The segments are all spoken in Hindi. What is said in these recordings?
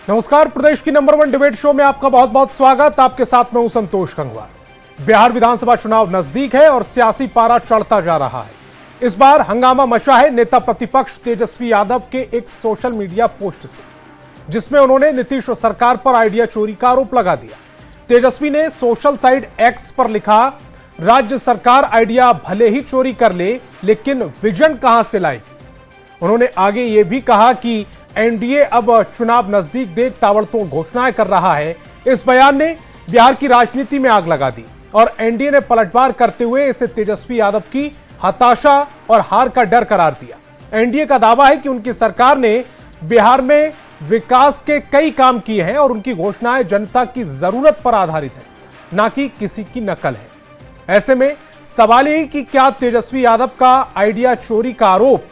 नमस्कार। प्रदेश की नंबर 1 डिबेट शो में आपका बहुत बहुत स्वागत। आपके साथ मैं हूं संतोष गंगवार। बिहार विधानसभा चुनाव नजदीक है और सियासी पारा चढ़ता जा रहा है। इस बार हंगामा मचा है नेता प्रतिपक्ष तेजस्वी यादव के एक सोशल मीडिया पोस्ट से, जिसमें उन्होंने नीतीश सरकार पर आइडिया चोरी का आरोप लगा दिया। तेजस्वी ने सोशल साइट एक्स पर लिखा, राज्य सरकार आइडिया भले ही चोरी कर ले, लेकिन विजन कहां से लाएगी। उन्होंने आगे यह भी कहा कि एनडीए अब चुनाव नजदीक देख ताबड़तोड़ घोषणाएं कर रहा है। इस बयान ने बिहार की राजनीति में आग लगा दी और एनडीए ने पलटवार करते हुए इसे तेजस्वी यादव की हताशा और हार का डर करार दिया। एनडीए का दावा है कि उनकी सरकार ने बिहार में विकास के कई काम किए हैं और उनकी घोषणाएं जनता की जरूरत पर आधारित है, ना कि किसी की नकल है। ऐसे में सवाल यही कि क्या तेजस्वी यादव का आइडिया चोरी का आरोप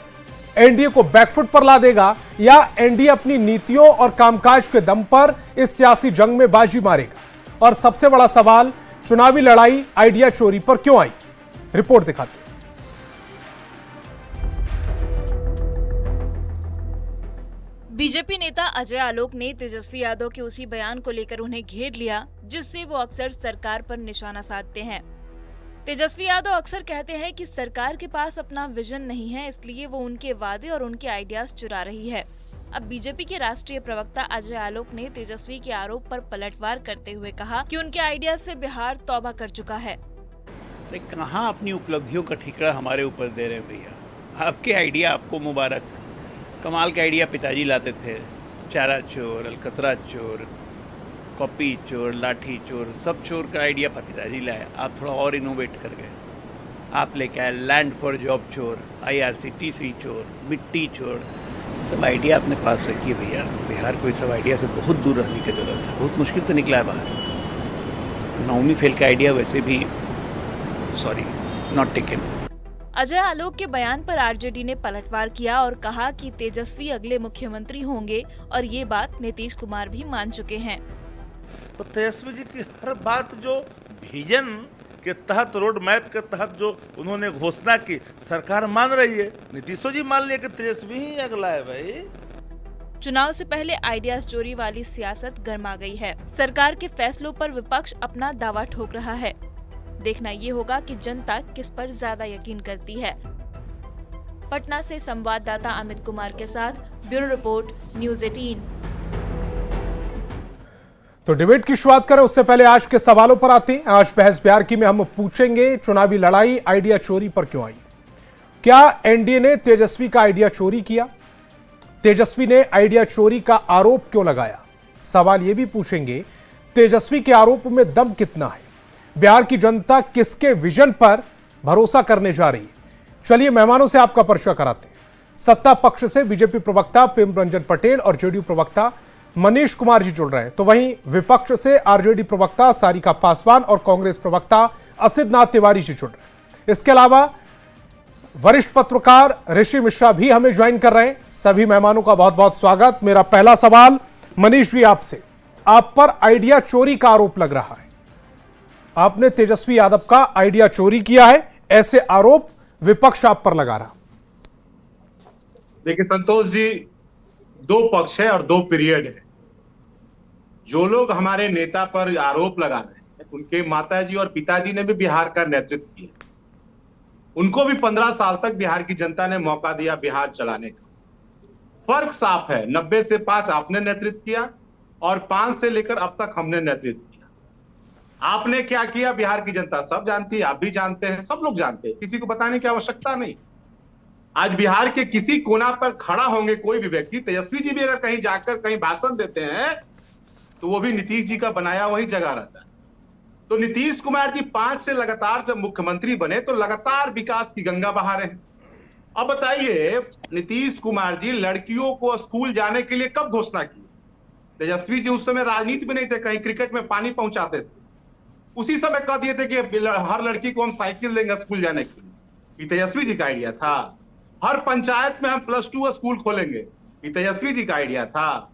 एनडीए को बैकफुट पर ला देगा या एनडीए अपनी नीतियों और कामकाज के दम पर इस सियासी जंग में बाजी मारेगा। और सबसे बड़ा सवाल, चुनावी लड़ाई आइडिया चोरी पर क्यों आई। रिपोर्ट दिखाते हैं। बीजेपी नेता अजय आलोक ने तेजस्वी यादव के उसी बयान को लेकर उन्हें घेर लिया, जिससे वो अक्सर सरकार पर निशाना साधते हैं। तेजस्वी यादव अक्सर कहते हैं कि सरकार के पास अपना विजन नहीं है, इसलिए वो उनके वादे और उनके आइडियाज चुरा रही है। अब बीजेपी के राष्ट्रीय प्रवक्ता अजय आलोक ने तेजस्वी के आरोप पर पलटवार करते हुए कहा कि उनके आइडिया से बिहार तौबा कर चुका है। अरे कहाँ अपनी उपलब्धियों का ठिकरा हमारे ऊपर दे रहे भैया। आपके आइडिया आपको मुबारक। कमाल का आइडिया पिताजी लाते थे, चारा चोर, अलकतरा चोर, कॉपी चोर, लाठी चोर, सब चोर का आइडिया पिताजी लाए। आप थोड़ा और इनोवेट कर गए। आप लेके आए लैंड फॉर जॉब चोर, IRCTC चोर, मिट्टी चोर, सब आइडिया अपने पास रखिए भैया। बिहार को इस सब आइडिया से बहुत दूर रहने की जरूरत है। बहुत मुश्किल से निकला है बाहर। नौमी फेल का आइडिया वैसे भी नॉट टेकन। अजय आलोक के बयान पर आरजेडी ने पलटवार किया और कहा कि तेजस्वी अगले मुख्यमंत्री होंगे और ये बात नीतीश कुमार भी मान चुके हैं। तो तेजस्वी जी की हर बात जो विजन के तहत, रोड मैप के तहत जो उन्होंने घोषणा की, सरकार मान रही है। नीतीशो जी मान लिया कि तेजस्वी ही अगला है भाई। चुनाव से पहले आइडियाज चोरी वाली सियासत गर्मा गई है। सरकार के फैसलों पर विपक्ष अपना दावा ठोक रहा है। देखना ये होगा कि जनता किस पर ज्यादा यकीन करती है। पटना से संवाददाता अमित कुमार के साथ ब्यूरो रिपोर्ट, न्यूज़ 18। तो डिबेट की शुरुआत करें उससे पहले आज के सवालों पर आते हैं। आज बहस बिहार की में हम पूछेंगे, चुनावी लड़ाई आइडिया चोरी पर क्यों आई। क्या एनडीए ने तेजस्वी का आइडिया चोरी किया? तेजस्वी ने आइडिया चोरी का आरोप क्यों लगाया? सवाल यह भी पूछेंगे, तेजस्वी के आरोप में दम कितना है? बिहार की जनता किसके विजन पर भरोसा करने जा रही है? चलिए मेहमानों से आपका परिचय कराते हैं। सत्ता पक्ष से बीजेपी प्रवक्ता प्रेम रंजन पटेल और जेडीयू प्रवक्ता मनीष कुमार जी जुड़ रहे हैं, तो वहीं विपक्ष से आरजेडी प्रवक्ता सारिका पासवान और कांग्रेस प्रवक्ता असित तिवारी जी जुड़ रहे हैं। इसके अलावा वरिष्ठ पत्रकार ऋषि मिश्रा भी हमें ज्वाइन कर रहे हैं। सभी मेहमानों का बहुत बहुत स्वागत। मेरा पहला सवाल मनीष जी आपसे, आप पर आइडिया चोरी का आरोप लग रहा है। आपने तेजस्वी यादव का आइडिया चोरी किया है, ऐसे आरोप विपक्ष आप पर लगा रहा। देखिए संतोष जी, दो पक्ष है और दो पीरियड है। जो लोग हमारे नेता पर आरोप लगा रहे हैं, उनके माताजी और पिताजी ने भी बिहार का नेतृत्व किया। उनको भी 15 साल तक बिहार की जनता ने मौका दिया बिहार चलाने का। फर्क साफ है, 90 से 5 आपने नेतृत्व किया और 5 से लेकर अब तक हमने नेतृत्व किया। आपने क्या किया बिहार की जनता सब जानती है, आप भी जानते हैं, सब लोग जानते हैं, किसी को बताने की आवश्यकता नहीं। आज बिहार के किसी कोना पर खड़ा होंगे कोई भी व्यक्ति, तेजस्वी जी भी अगर कहीं जाकर कहीं भाषण देते हैं तो वो भी नीतीश जी का बनाया वही जगह रहता है। तो नीतीश कुमार जी 5 से लगातार जब मुख्यमंत्री बने तो लगातार विकास की गंगा बहा रहे हैं। अब बताइए, नीतीश कुमार जी लड़कियों को स्कूल जाने के लिए कब घोषणा की? तेजस्वी जी उस समय राजनीति में नहीं थे, कहीं क्रिकेट में पानी पहुंचाते थे। उसी समय कह दिए थे कि हर लड़की को हम साइकिल देंगे स्कूल जाने के लिए। तेजस्वी जी का आइडिया था। हर पंचायत में हम +2 स्कूल खोलेंगे, ये तेजस्वी जी का आइडिया था।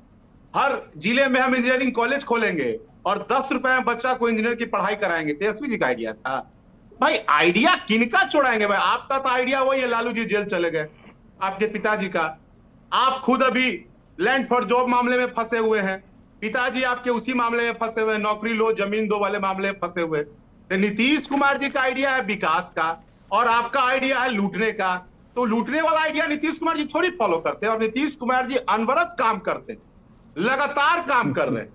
हर जिले में हम इंजीनियरिंग कॉलेज खोलेंगे और 10 रुपए में बच्चा को इंजीनियर की पढ़ाई कराएंगे, तेजस्वी जी का आइडिया था। भाई आइडिया किनका छोड़ाएंगे? भाई आपका तो आइडिया वही है, लालू जी जेल चले गए, आपके पिताजी का। आप खुद अभी लैंड फॉर जॉब मामले में फंसे हुए हैं, पिताजी आपके उसी मामले में फंसे हुए हैं, नौकरी लो जमीन दो वाले मामले में फंसे हुए। तो नीतीश कुमार जी का आइडिया है विकास का और आपका आइडिया है लूटने का। तो लूटने वाला आइडिया नीतीश कुमार जी थोड़ी फॉलो करते हैं, और नीतीश कुमार जी अनवरत काम करते हैं, लगातार काम कर रहे हैं।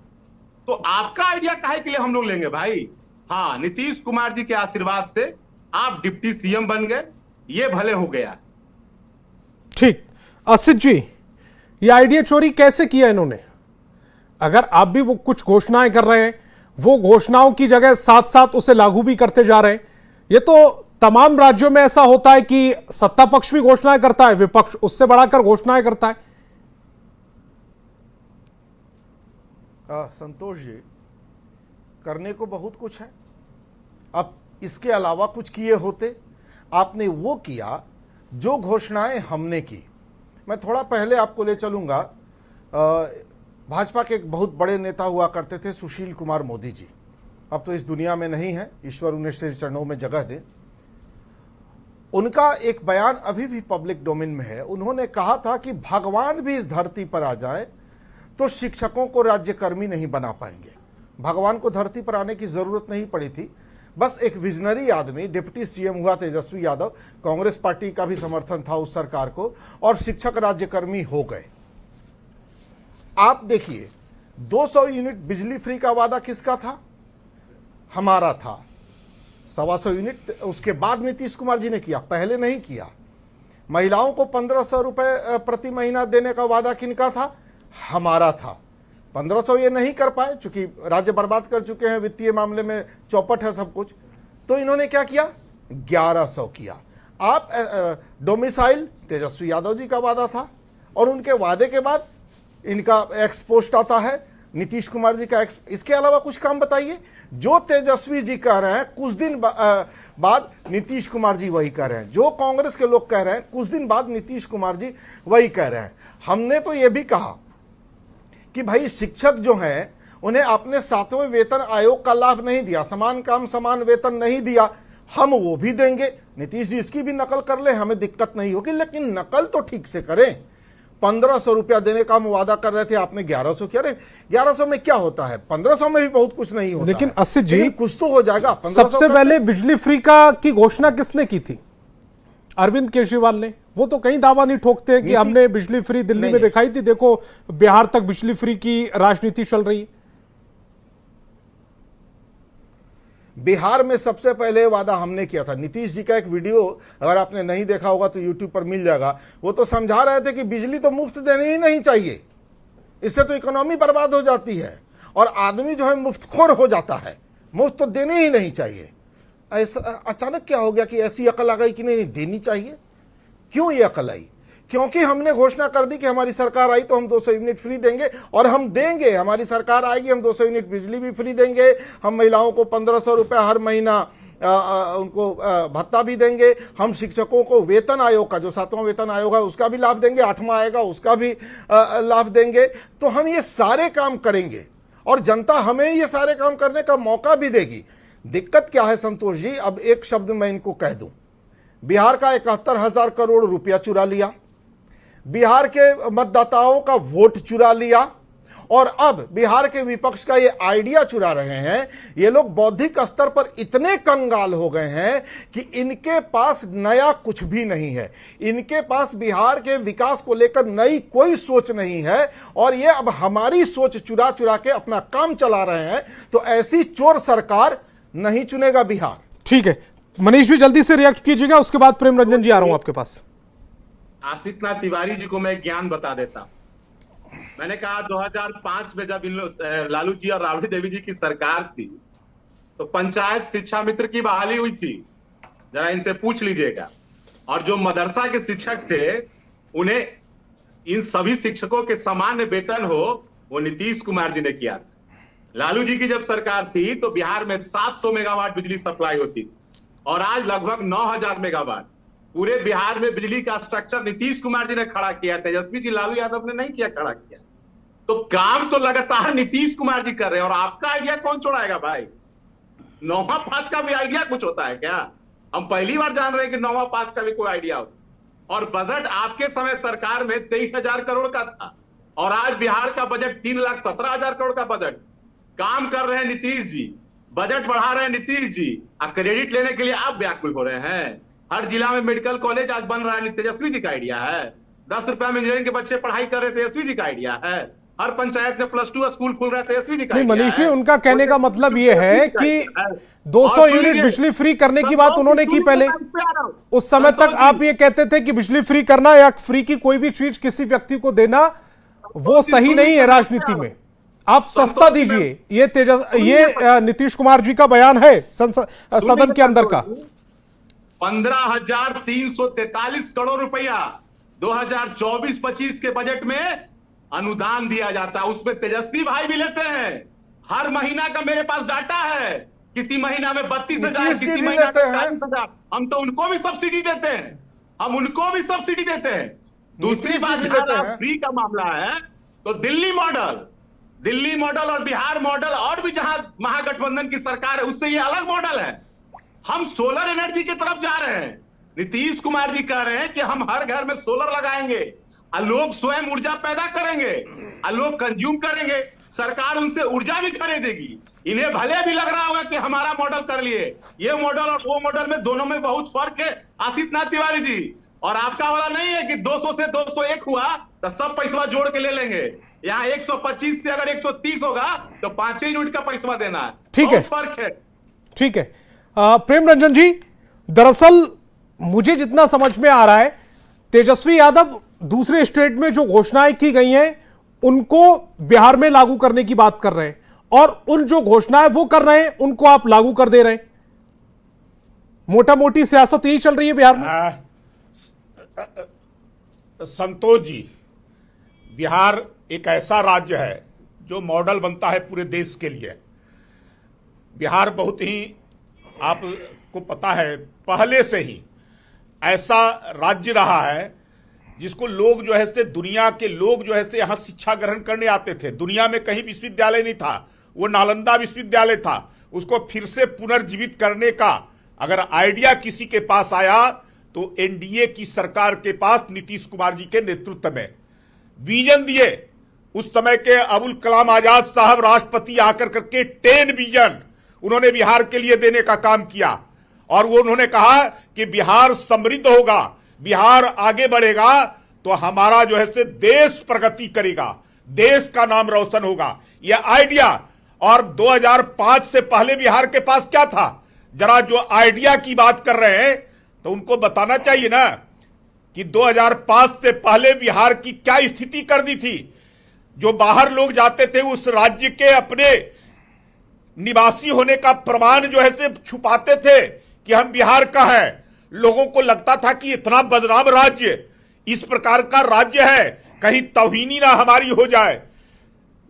तो आपका आइडिया काहे के लिए हम लोग लेंगे भाई? हाँ, नीतीश कुमार जी के आशीर्वाद से आप डिप्टी सीएम बन गए, ये भले हो गया। ठीक, असित जी, ये आइडिया चोरी कैसे किया इन्होंने? अगर आप भी वो कुछ घोषणाएं कर रहे हैं, वो घोषणाओं की जगह साथ साथ उसे लागू भी करते जा रहे हैं। ये तो तमाम राज्यों में ऐसा होता है कि सत्ता पक्ष भी घोषणाएं करता है, विपक्ष उससे बढ़ाकर घोषणाएं करता है। संतोष जी, करने को बहुत कुछ है। अब इसके अलावा कुछ किए होते। आपने वो किया जो घोषणाएं हमने की। मैं थोड़ा पहले आपको ले चलूंगा। भाजपा के एक बहुत बड़े नेता हुआ करते थे सुशील कुमार मोदी जी, अब तो इस दुनिया में नहीं है, ईश्वर उन्हें श्री चरणों में जगह दे। उनका एक बयान अभी भी पब्लिक डोमेन में है। उन्होंने कहा था कि भगवान भी इस धरती पर आ जाए तो शिक्षकों को राज्यकर्मी नहीं बना पाएंगे। भगवान को धरती पर आने की जरूरत नहीं पड़ी थी, बस एक विजनरी आदमी डिप्टी सीएम हुआ तेजस्वी यादव, कांग्रेस पार्टी का भी समर्थन था उस सरकार को, और शिक्षक राज्यकर्मी हो गए। आप देखिए, 200 यूनिट बिजली फ्री का वादा किसका था? हमारा था। 125 यूनिट उसके बाद नीतीश कुमार जी ने किया, पहले नहीं किया। महिलाओं को 1500 रुपए प्रति महीना देने का वादा किनका था? हमारा था। 1500 ये नहीं कर पाए, चूंकि राज्य बर्बाद कर चुके हैं, वित्तीय मामले में चौपट है सब कुछ। तो इन्होंने क्या किया? 1100 किया। आप डोमिसाइल तेजस्वी यादव जी का वादा था, और उनके वादे के बाद इनका एक्सपोस्ट आता है नीतीश कुमार जी का। इसके अलावा कुछ काम बताइए। जो तेजस्वी जी कह रहे हैं कुछ दिन बाद नीतीश कुमार जी वही कह रहे हैं, जो कांग्रेस के लोग कह रहे हैं कुछ दिन बाद नीतीश कुमार जी वही कह रहे हैं। हमने तो यह भी कहा कि भाई शिक्षक जो हैं उन्हें आपने 7वें वेतन आयोग का लाभ नहीं दिया, समान काम समान वेतन नहीं दिया, हम वो भी देंगे। नीतीश जी इसकी भी नकल कर ले, हमें दिक्कत नहीं होगी, लेकिन नकल तो ठीक से करें। 1500 रुपया देने का हम वादा कर रहे थे, आपने 1100 किया। 1100 में क्या होता है? 1500 में भी बहुत कुछ नहीं होता। लेकिन असित जी, कुछ तो हो जाएगा। सबसे पहले बिजली फ्री की घोषणा किसने की थी? अरविंद केजरीवाल ने। वो तो कहीं दावा नहीं ठोकते कि हमने बिजली फ्री दिल्ली में दिखाई थी, देखो बिहार तक बिजली फ्री की राजनीति चल रही है। बिहार में सबसे पहले वादा हमने किया था। नीतीश जी का एक वीडियो अगर आपने नहीं देखा होगा तो यूट्यूब पर मिल जाएगा। वो तो समझा रहे थे कि बिजली तो मुफ्त देनी ही नहीं चाहिए, इससे तो इकोनॉमी बर्बाद हो जाती है और आदमी जो है मुफ्तखोर हो जाता है, मुफ्त तो देनी ही नहीं चाहिए। ऐसा अचानक क्या हो गया कि ऐसी अकल आ गई कि नहीं देनी चाहिए? क्यों ये अकल आई? क्योंकि हमने घोषणा कर दी कि हमारी सरकार आई तो हम 200 यूनिट फ्री देंगे, और हम देंगे। हमारी सरकार आएगी, हम 200 यूनिट बिजली भी फ्री देंगे, हम महिलाओं को 1500 रुपये हर महीना उनको भत्ता भी देंगे, हम शिक्षकों को वेतन आयोग का जो 7वां वेतन आयोग है उसका भी लाभ देंगे, 8वां आएगा उसका भी लाभ देंगे। तो हम ये सारे काम करेंगे और जनता हमें ये सारे काम करने का मौका भी देगी। दिक्कत क्या है संतोष जी? अब एक शब्द मैं इनको कह दूं, बिहार का 71,000 करोड़ रुपया चुरा लिया, बिहार के मतदाताओं का वोट चुरा लिया, और अब बिहार के विपक्ष का ये आइडिया चुरा रहे हैं। ये लोग बौद्धिक स्तर पर इतने कंगाल हो गए हैं कि इनके पास नया कुछ भी नहीं है, इनके पास बिहार के विकास को लेकर नई कोई सोच नहीं है, और ये अब हमारी सोच चुरा चुरा के अपना काम चला रहे हैं। तो ऐसी चोर सरकार नहीं चुनेगा बिहार। ठीक है, मनीष भी जल्दी से रिएक्ट कीजिएगा, उसके बाद प्रेम रंजन जी आ रहा हूं आपके पास। आशितनाथ तिवारी जी को मैं ज्ञान बता देता। मैंने कहा 2005 में जब लालू जी और राबड़ी देवी जी की सरकार थी तो पंचायत शिक्षा मित्र की बहाली हुई थी, जरा इनसे पूछ लीजिएगा। और जो मदरसा के शिक्षक थे उन्हें इन सभी शिक्षकों के सामान्य वेतन हो, वो नीतीश कुमार जी ने किया था। लालू जी की जब सरकार थी तो बिहार में 700 मेगावाट बिजली सप्लाई होती थी, और आज लगभग 9000 मेगावाट। पूरे बिहार में बिजली का स्ट्रक्चर नीतीश कुमार जी ने खड़ा किया, तेजस्वी जी लालू यादव ने नहीं किया, खड़ा किया। तो काम तो लगातार नीतीश कुमार जी कर रहे हैं, और आपका आइडिया कौन छोड़ाएगा भाई? 9वां पास का भी आइडिया कुछ होता है क्या? हम पहली बार जान रहे हैं कि 9वां पास का भी कोई आइडिया हो। और बजट आपके समय सरकार में 23,000 करोड़ का था, और आज बिहार का बजट 3,17,000 करोड़ का बजट। काम कर रहे हैं नीतीश जी, बजट बढ़ा रहे हैं नीतीश जी, और क्रेडिट लेने के लिए आप व्याकुल हो रहे हैं। हर जिला में मेडिकल कॉलेज आज बन रहा है, तेजस्वी जी का आइडिया है। 10 रुपया में इंजीनियरिंग के बच्चे पढ़ाई कर रहे हैं, तेजस्वी जी का आइडिया है। हर पंचायत में +2 स्कूल खुल रहा है, तेजस्वी जी का नहीं आइडिया मनीष जी, है। उनका कहने का मतलब ये है कि 200 और यूनिट सुनिए, बिजली फ्री करने की बात उन्होंने की पहले। उस समय तक संतोष आप जी, ये कहते थे कि बिजली फ्री करना या फ्री की कोई भी चीज किसी व्यक्ति को देना वो सही नहीं है राजनीति में। आप सस्ता दीजिए। ये नीतीश कुमार जी का बयान है सदन के अंदर का। 15,343 करोड़ रुपया 2024-25 के बजट में अनुदान दिया जाता है। उसमें तेजस्वी भाई भी लेते हैं। हर महीना का मेरे पास डाटा है, किसी महीना में 32,000, नीतीश जी किसी भी महीना लेते में हैं। 40,000। हम तो उनको भी सब्सिडी देते हैं, हम उनको भी सब्सिडी देते हैं। दूसरी नीतीश जी बात, भी जहां लेते आप हैं। फ्री का मामला है तो दिल्ली मॉडल और बिहार मॉडल और भी जहां महागठबंधन की सरकार है उससे ये अलग मॉडल है। हम सोलर एनर्जी की तरफ जा रहे हैं। नीतीश कुमार जी कह रहे हैं कि हम हर घर में सोलर लगाएंगे और लोग स्वयं ऊर्जा पैदा करेंगे और लोग कंज्यूम करेंगे। सरकार उनसे ऊर्जा भी खरीदेगी। इन्हें भले भी लग रहा होगा कि हमारा मॉडल कर लिए, ये मॉडल और वो मॉडल में दोनों में बहुत फर्क है आदित्यनाथ तिवारी जी। और आपका वाला नहीं है कि 200 से 201 हुआ तो सब पैसा जोड़ के ले लेंगे। यहाँ 125 से अगर 130 होगा तो 5 यूनिट का पैसा देना है। ठीक है, बहुत फर्क है। ठीक है। प्रेम रंजन जी, दरअसल मुझे जितना समझ में आ रहा है, तेजस्वी यादव दूसरे स्टेट में जो घोषणाएं की गई हैं उनको बिहार में लागू करने की बात कर रहे हैं, और उन जो घोषणाएं वो कर रहे हैं उनको आप लागू कर दे रहे हैं। मोटा मोटी सियासत यही चल रही है बिहार में। संतोष जी, बिहार एक ऐसा राज्य है जो मॉडल बनता है पूरे देश के लिए। बिहार बहुत ही, आपको पता है, पहले से ही ऐसा राज्य रहा है जिसको लोग जो है से, दुनिया के लोग जो है से यहाँ शिक्षा ग्रहण करने आते थे। दुनिया में कहीं विश्वविद्यालय नहीं था, वो नालंदा विश्वविद्यालय था। उसको फिर से पुनर्जीवित करने का अगर आइडिया किसी के पास आया तो एनडीए की सरकार के पास नीतीश कुमार जी के नेतृत्व में विजन दिए। उस समय के अबुल कलाम आजाद साहब राष्ट्रपति आकर करके 10 विजन उन्होंने बिहार के लिए देने का काम किया। और वो उन्होंने कहा कि बिहार समृद्ध होगा, बिहार आगे बढ़ेगा तो हमारा जो है से देश प्रगति करेगा, देश का नाम रोशन होगा। यह आइडिया। और 2005 से पहले बिहार के पास क्या था? जरा जो आइडिया की बात कर रहे हैं तो उनको बताना चाहिए ना कि 2005 से पहले बिहार की क्या स्थिति कर दी थी। जो बाहर लोग जाते थे उस राज्य के अपने निवासी होने का प्रमाण जो है से छुपाते थे कि हम बिहार का है। लोगों को लगता था कि इतना बदनाम राज्य, इस प्रकार का राज्य है, कहीं तौहीनी ना हमारी हो जाए।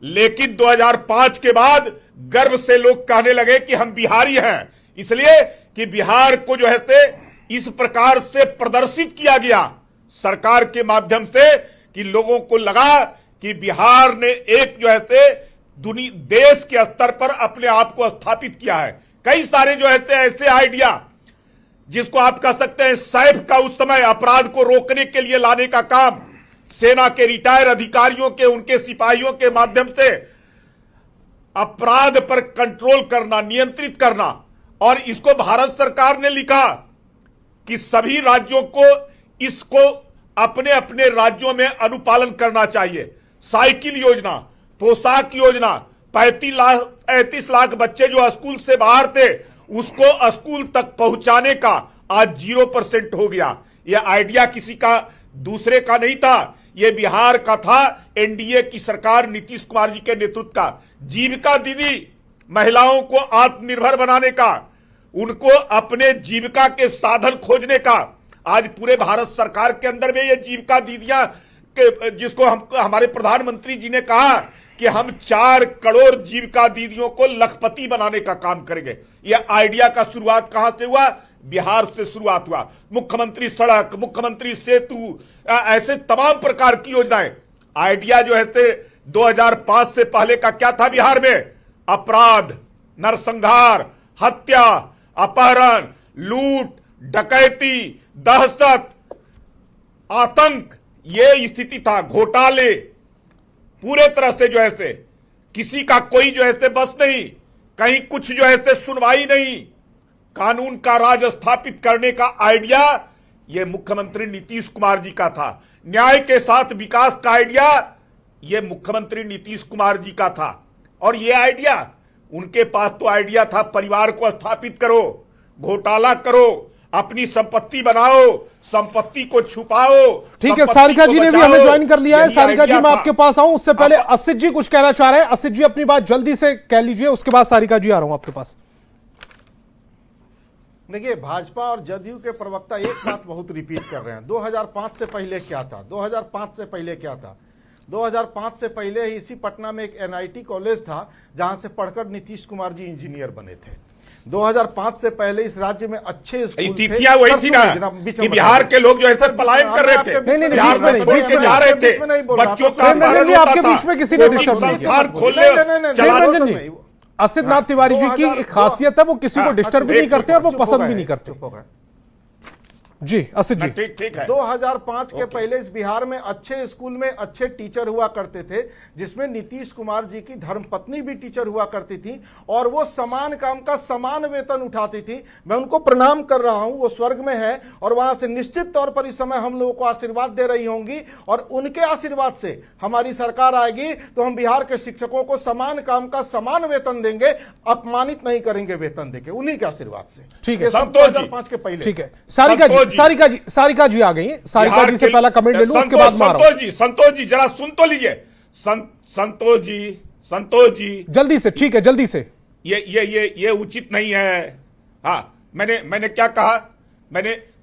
लेकिन 2005 के बाद गर्व से लोग कहने लगे कि हम बिहारी हैं, इसलिए कि बिहार को जो है से इस प्रकार से प्रदर्शित किया गया सरकार के माध्यम से कि लोगों को लगा कि बिहार ने एक जो है से देश के स्तर पर अपने आप को स्थापित किया है। कई सारे जो है से ऐसे आइडिया जिसको आप कह सकते हैं सैफ का उस समय अपराध को रोकने के लिए लाने का काम सेना के रिटायर अधिकारियों के, उनके सिपाहियों के माध्यम से अपराध पर कंट्रोल करना, नियंत्रित करना। और इसको भारत सरकार ने लिखा कि सभी राज्यों को इसको अपने अपने राज्यों में अनुपालन करना चाहिए। साइकिल योजना, पोशाक योजना, 35 लाख बच्चे जो स्कूल से बाहर थे उसको स्कूल तक पहुंचाने का आज 0% हो गया। यह आइडिया किसी का दूसरे का नहीं था, यह बिहार का था, एनडीए की सरकार नीतीश कुमार जी के नेतृत्व का। जीविका दीदी, महिलाओं को आत्मनिर्भर बनाने का, उनको अपने जीविका के साधन खोजने का। आज पूरे भारत सरकार के अंदर में ये जीविका दीदियां के, जिसको हमारे प्रधानमंत्री जी ने कहा कि हम 4 करोड़ जीविका दीदियों को लखपति बनाने का काम करेंगे। यह आइडिया का शुरुआत कहां से हुआ? बिहार से शुरुआत हुआ। मुख्यमंत्री सड़क, मुख्यमंत्री सेतु, ऐसे तमाम प्रकार की योजनाएं। आइडिया जो है से 2005 से पहले का क्या था बिहार में? अपराध, नरसंहार, हत्या, अपहरण, लूट, डकैती, दहशत, आतंक, ये स्थिति था। घोटाले, पूरे तरह से जो है से किसी का कोई जो है से बस नहीं, कहीं कुछ जो है से सुनवाई नहीं। कानून का राज स्थापित करने का आइडिया ये मुख्यमंत्री नीतीश कुमार जी का था। न्याय के साथ विकास का आइडिया ये मुख्यमंत्री नीतीश कुमार जी का था। और ये आइडिया उनके पास तो आइडिया था, परिवार को स्थापित करो, घोटाला करो, अपनी संपत्ति बनाओ, संपत्ति को छुपाओ। ठीक है, सारिका जी ने भी हमें ज्वाइन कर लिया है। सारिका जी, मैं आपके पास आऊं उससे पहले असित जी कुछ कहना चाह रहे हैं। असित जी अपनी बात जल्दी से कह लीजिए, उसके बाद सारिका जी आ रहा हूं आपके पास। देखिए, भाजपा और जदयू के प्रवक्ता एक बात बहुत रिपीट कर रहे हैं। 2005 से पहले क्या था? 2005 से पहले क्या था? 2005 से पहले ही इसी पटना में एक एनआईटी कॉलेज था जहां से पढ़कर नीतीश कुमार जी इंजीनियर बने थे। 2005 से पहले इस राज्य में अच्छे स्कूल थे। तिथियां वही थी ना कि बिहार के लोग जो है सर पलायन कर रहे थे, बिहार में छोड़ के जा रहे थे, बच्चों का आपके बीच में किसी ने डिस्टर्ब नहीं किया। खोलने असित नाथ तिवारी जी की एक खासियत है, वो किसी को डिस्टर्ब भी नहीं करते और वो पसंद भी नहीं करते। जी असित जी, ठीक है। 2005 के पहले इस बिहार में अच्छे स्कूल में अच्छे टीचर हुआ करते थे, जिसमें नीतीश कुमार जी की धर्मपत्नी भी टीचर हुआ करती थी और वो समान काम का समान वेतन उठाती थी। मैं उनको प्रणाम कर रहा हूं, वो स्वर्ग में है और वहां से निश्चित तौर पर इस समय हम लोगों को आशीर्वाद दे रही होंगी और उनके आशीर्वाद से हमारी सरकार आएगी तो हम बिहार के शिक्षकों को समान काम का समान वेतन देंगे, अपमानित नहीं करेंगे वेतन देके, उन्हीं के आशीर्वाद से। ठीक है, 2005 के पहले। ठीक है, सारिका जी आ गई हैं। सारिका जी से पहला कमेंट ले लूं, उसके बाद संतोष जी जरा सुन तो लीजिए। संतोष जी जल्दी से, ठीक है जल्दी से। ये उचित नहीं है। हाँ, मैंने क्या कहा?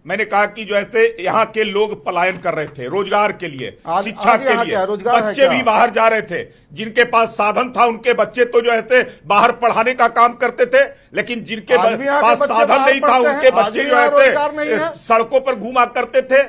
मैंने कहा कि जो ऐसे यहाँ के लोग पलायन कर रहे थे रोजगार के लिए, शिक्षा के लिए, बच्चे भी बाहर जा रहे थे। जिनके पास साधन था उनके बच्चे तो जो ऐसे बाहर पढ़ाने का काम करते थे, लेकिन जिनके पास साधन नहीं था उनके बच्चे जो ऐसे सड़कों पर घूमा करते थे।